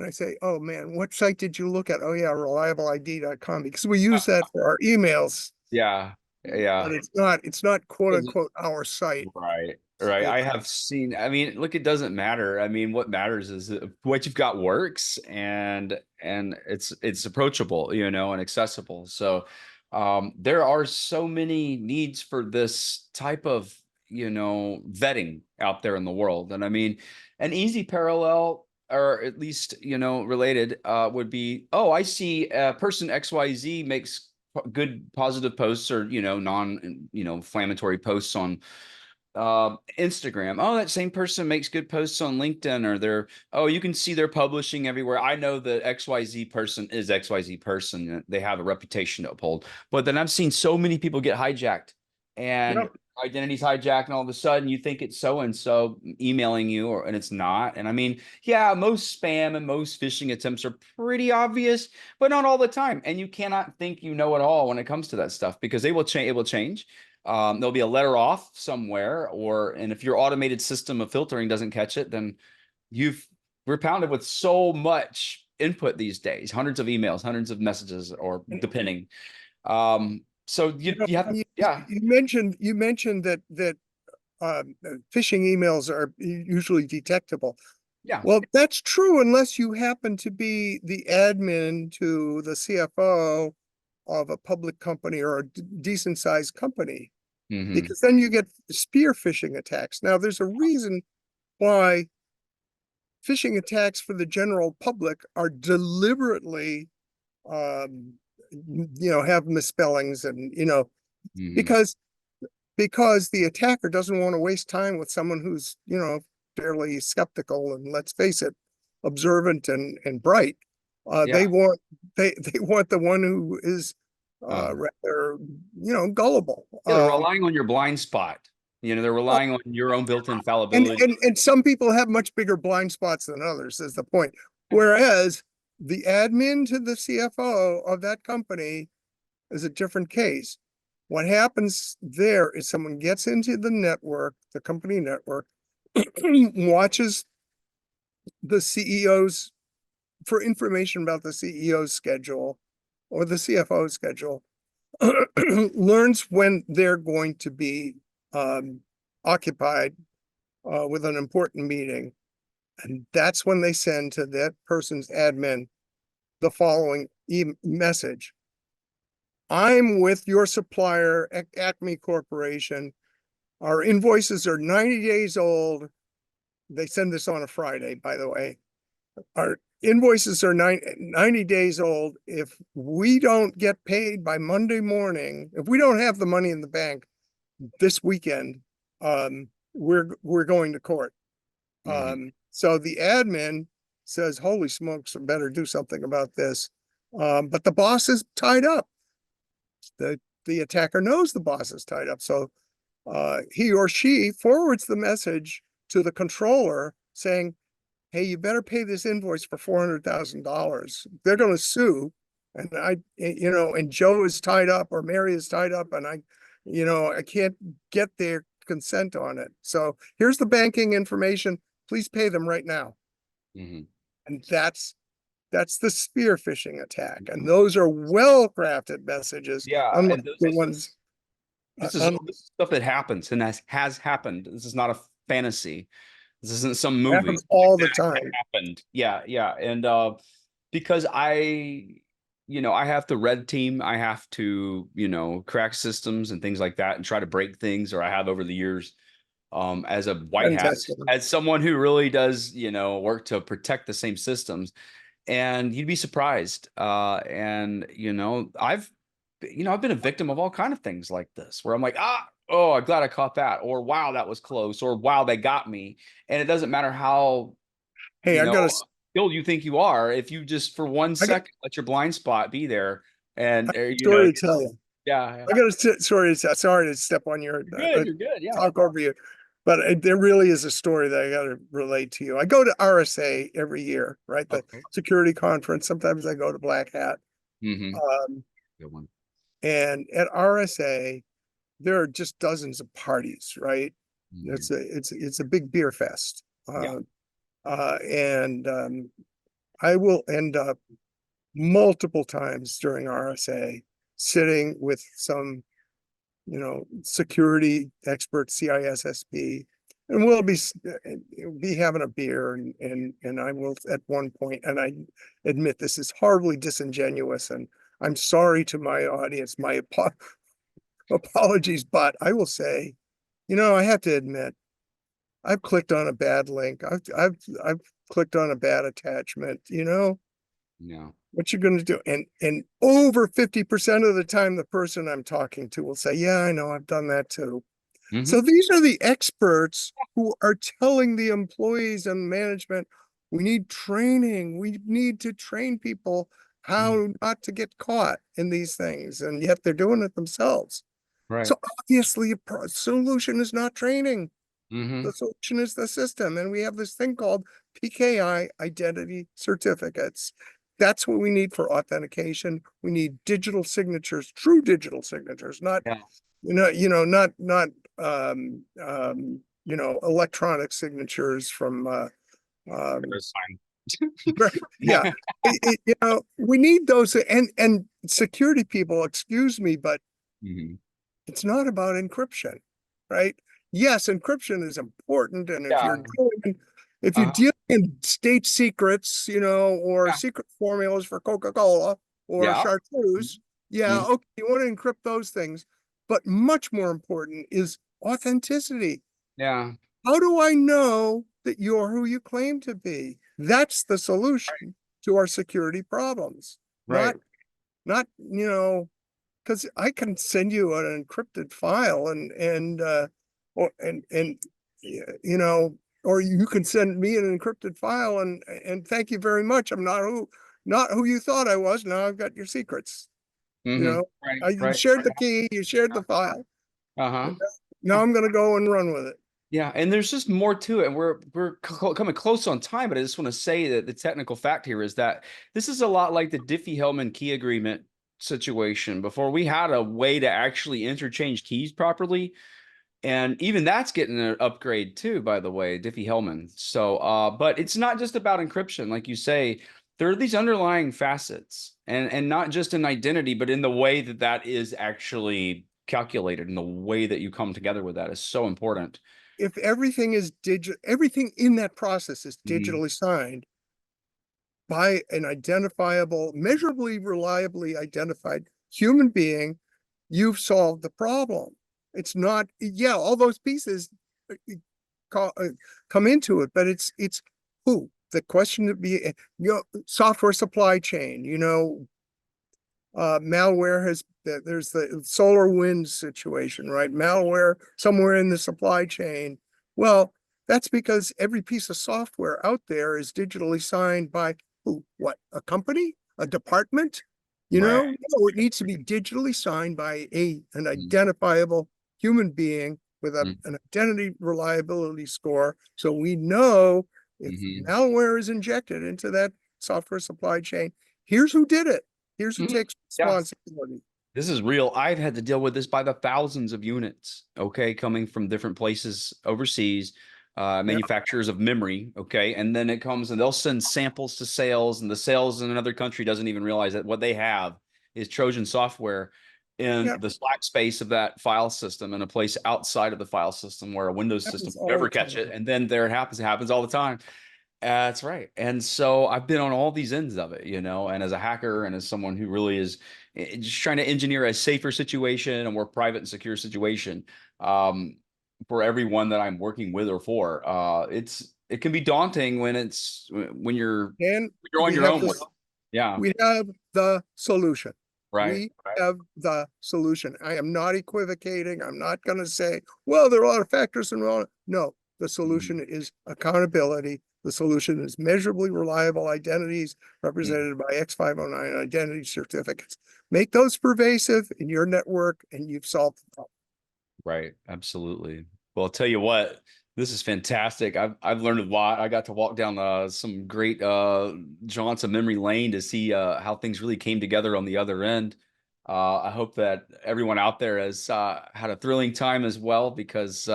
I say, oh man, what site did you look at? Oh yeah, reliableid.com, because we use that for our emails, Yeah. but Yeah. it's not quote unquote our site. Right. Right. I It's have seen, I mean, look, it doesn't matter. I mean, what matters is that what you've got works, and it's approachable, and accessible. So there are so many needs for this type of, vetting out there in the world. And I mean, an easy parallel, or at least, related, would be, oh, I see person XYZ makes good positive posts, or, non, inflammatory posts on Instagram. Oh, that same person makes good posts on LinkedIn, or oh, you can see they're publishing everywhere. I know the XYZ person is XYZ person. They have a reputation to uphold. But then I've seen so many people get hijacked, and Yep. identities hijacked, and all of a sudden you think it's so and so emailing you, and it's not. And I mean, yeah, most spam and most phishing attempts are pretty obvious, but not all the time. And you cannot think you know it all when it comes to that stuff, because they will change. It will change. There'll be a letter off somewhere, and if your automated system of filtering doesn't catch it, then we're pounded with so much input these days, hundreds of emails, hundreds of messages, or And, depending. So you have, you, yeah, you mentioned that phishing emails are usually detectable. yeah. Well, that's true unless you happen to be the admin to the CFO of a public company or a decent sized company, Hmm. because then you get spear phishing attacks. Now, there's a reason why phishing attacks for the general public are deliberately, um, have misspellings and, Hmm. because the attacker doesn't want to waste time with someone who's, fairly skeptical and, let's face it, observant and bright. They Yeah. want they want the one who is Oh. rather, gullible. Yeah, they're relying on your blind spot. They're Uh, relying on your own built-in and fallibility. and and some people have much bigger blind spots than others, is the point. Whereas the admin to the CFO of that company is a different case. What happens there is someone gets into the network, the company network, watches the CEO's for information about the CEO's schedule or the CFO's schedule, learns when they're going to be occupied with an important meeting. And that's when they send to that person's admin the following message. I'm with your supplier, Acme Corporation. Our invoices are 90 days old. They send this on a Friday, by the way. Our invoices are 90 days old. If we don't get paid by Monday morning, if we don't have the money in the bank this weekend, we're going to court. Hmm. So the admin says, holy smokes, I better do something about this. But the boss is tied up. The attacker knows the boss is tied up. So he or she forwards the message to the controller saying, hey, you better pay this invoice for $400,000. They're going to sue. And and Joe is tied up or Mary is tied up, and I can't get their consent on it. So here's the banking information. Please pay them right now. Hmm. And that's the spear phishing attack. And those are well-crafted messages, Yeah, unlike and the ones, this is stuff that happens, and has happened. This is not a fantasy. This isn't some movie. happens all the That time. happened. Yeah, yeah. And because I have to red team, I have to, crack systems and things like that and try to break things, or I have over the years. as a white pen hat, testing. as someone who really does, work to protect the same systems. And you'd be surprised. And I've been a victim of all kind of things like this, where I'm like, oh, I'm glad I caught that, or wow, that was close, or wow, they got me. And it doesn't matter how, Hey, you I got know, a, skilled you think you are, if you just for one I got second let your blind spot be there, and a story to tell you. yeah, yeah. I got a story. Sorry to step on your You're good, you're good, yeah. talk over you, but there really is a story that I got to relate to you. I go to RSA every year, right? The Okay. security conference. Sometimes I go to Black Hat. Mm-hmm. Um, Good one. and at RSA, there are just dozens of parties, right? Mm-hmm. It's a big beer fest. Yeah. And I will end up multiple times during RSA sitting with some, security expert, CISSP, and we'll be having a beer, and I will at one point, and I admit this is horribly disingenuous, and I'm sorry to my audience, my apologies, but I will say, I have to admit, I've clicked on a bad link. I've clicked on a bad attachment, Yeah. what you're going to do. And over 50% of the time, the person I'm talking to will say, yeah, I know, I've done that too. Mm-hmm. So these are the experts who are telling the employees and management, we need training. We need to train people Mm. how not to get caught in these things. And yet they're doing it themselves. Right. So obviously a solution is not training. Mm-hmm. The solution is the system. And we have this thing called PKI identity certificates. That's what we need for authentication. We need digital signatures, true digital signatures, not, Yeah. electronic signatures from, um, That's fine. yeah, we need those, and security people, excuse me, but Mm-hmm. it's not about encryption, right? Yes, encryption is important, and Yeah. if you're Uh-huh. dealing in state secrets, or Yeah. secret formulas for Coca-Cola or Yeah. chartreuse, yeah, Mhm. okay, you want to encrypt those things. But much more important is authenticity. Yeah. How do I know that you're who you claim to be? That's the solution to our security problems. Right. Not, because I can send you an encrypted file or and you know, or you can send me an encrypted file and thank you very much. I'm not who you thought I was. Now I've got your secrets. You Mm-hmm. know, Right. you Right. shared the key, you shared the file. Uh-huh. Now I'm gonna go and run with it. Yeah, and there's just more to it, and we're coming close on time, but I just want to say that the technical fact here is that this is a lot like the Diffie-Hellman key agreement situation. Before we had a way to actually interchange keys properly, and even that's getting an upgrade too, by the way, Diffie-Hellman. So, but it's not just about encryption, like you say. There are these underlying facets, and not just in identity, but in the way that that is actually calculated, and the way that you come together with that is so important. If everything is everything in that process is Mhm. digitally signed by an identifiable, measurably, reliably identified human being, you've solved the problem. It's not, yeah, all those pieces uh, uh, come into it, but it's who? The question to be, software supply chain, malware there's the solar wind situation, right? Malware somewhere in the supply chain. Well, that's because every piece of software out there is digitally signed by who? What? A company? A department? Right. No, it needs to be digitally signed by an Mm, identifiable human being with mm, an identity reliability score. So we know if mhm, malware is injected into that software supply chain, here's who did it. Here's who mhm. takes Yeah, responsibility. this is real. I've had to deal with this by the thousands of units, okay, coming from different places overseas, Yeah, manufacturers of memory, okay, and then it comes and they'll send samples to sales, and the sales in another country doesn't even realize that what they have is Trojan software in yeah, the slack space of that file system in a place outside of the file system where a Windows system happens would all never the catch it, time. and then there it happens. It happens all the time. That's right. And so I've been on all these ends of it, and as a hacker and as someone who really is just trying to engineer a safer situation, a more private and secure situation. Um, for everyone that I'm working with or for. It can be daunting when And you're on we your have own with. this, Yeah, we have the solution. right. We have the solution. I am not equivocating. I'm not going to say, well, there are a lot of factors involved. No, the Mhm. solution is accountability. The solution is measurably reliable identities Mhm. represented by X509 identity certificates. Make those pervasive in your network and you've solved the problem. Right. Absolutely. Well, I'll tell you what, this is fantastic. I've learned a lot. I got to walk down some great jaunts of memory lane to see how things really came together on the other end. I hope that everyone out there has had a thrilling time as well, because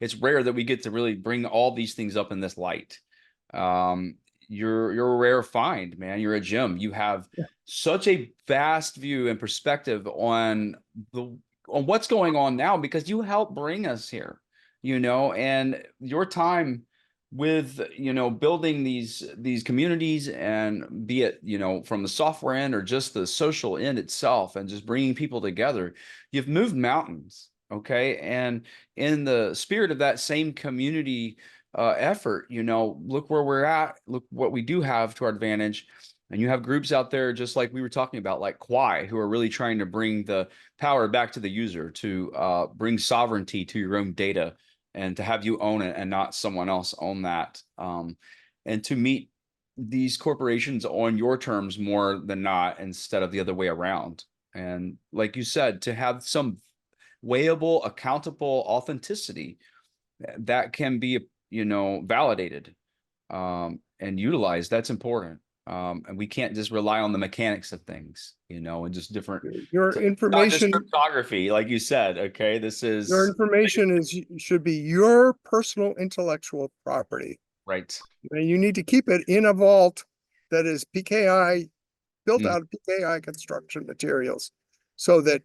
it's rare that we get to really bring all these things up in this light. Um, you're a rare find, man. You're a gem. You have such a vast view and perspective the on what's going on now, because you helped bring us here, and your time with, building these communities, and be it, from the software end or just the social end itself, and just bringing people together, you've moved mountains. Okay. And in the spirit of that same community effort, look where we're at, look what we do have to our advantage. And you have groups out there, just like we were talking about, like Quai, who are really trying to bring the power back to the user, to bring sovereignty to your own data, and to have you own it and not someone else own that. And to meet these corporations on your terms more than not, instead of the other way around. And like you said, to have some weighable, accountable authenticity that can be, validated and utilized. That's important. And we can't just rely on the mechanics of things, and just different. Your So not just information, cryptography, like you said. Okay, this your is information should be your personal intellectual property. right. And you need to keep it in a vault that is PKI, built Mm, out of PKI construction materials, so that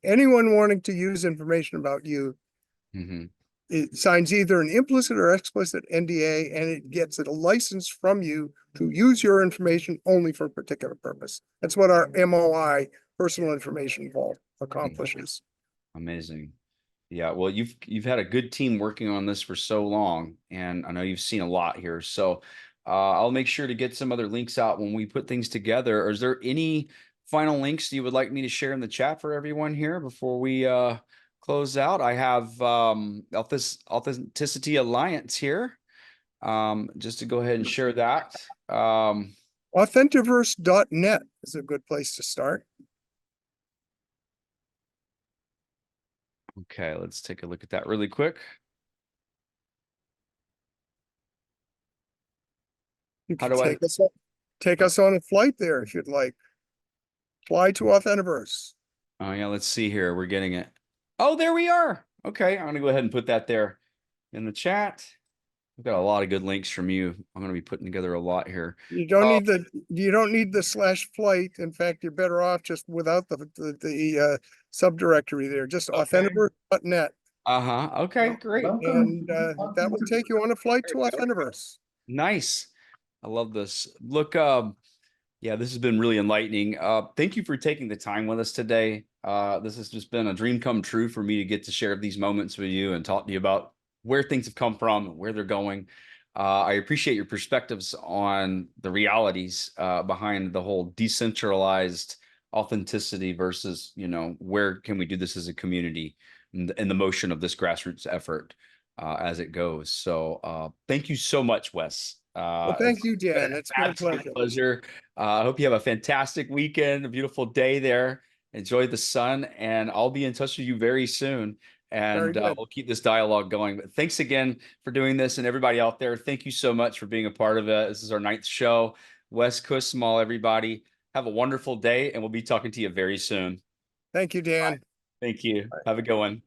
anyone wanting to use information about you, mhm. it signs either an implicit or explicit NDA, and it gets a license from you to use your information only for a particular purpose. That's what our MOI, personal information vault, accomplishes. Amazing. Yeah, well, you've had a good team working on this for so long, and I know you've seen a lot here. So I'll make sure to get some other links out when we put things together. Or is there any final links you would like me to share in the chat for everyone here before we close out? I have Authenticity Alliance here, just to go ahead and share that. Authentiverse.net is a good place to start. Okay, let's take a look at that really quick. You How can do I? take us on a flight there if you'd like. Fly to Authentiverse. Oh yeah, let's see here. We're getting it. Oh, there we are. Okay, I'm gonna go ahead and put that there in the chat. We've got a lot of good links from you. I'm gonna be putting together a lot here. Uh, You don't need the /flight. In fact, you're better off just without the subdirectory there. Just okay. Authentiverse.net. Uh-huh. Okay, great. And that will take you on a flight to Authentiverse. Nice. I love this. Look, yeah, this has been really enlightening. Thank you for taking the time with us today. This has just been a dream come true for me to get to share these moments with you and talk to you about where things have come from and where they're going. I appreciate your perspectives on the realities behind the whole decentralized authenticity versus, where can we do this as a community, and the motion of this grassroots effort as it goes. So thank you so much, Wes. Well, It's thank you, been an Dan. It's been a absolute pleasure. pleasure. I hope you have a fantastic weekend, a beautiful day there. Enjoy the sun, and I'll be in touch with you very soon. Very And good. we'll keep this dialogue going. But thanks again for doing this, and everybody out there, thank you so much for being a part of it. This is our 9th show. Wes Kussmaul, everybody. Have a wonderful day, and we'll be talking to you very soon. Thank you, Bye. Dan. Thank you. Have a good one.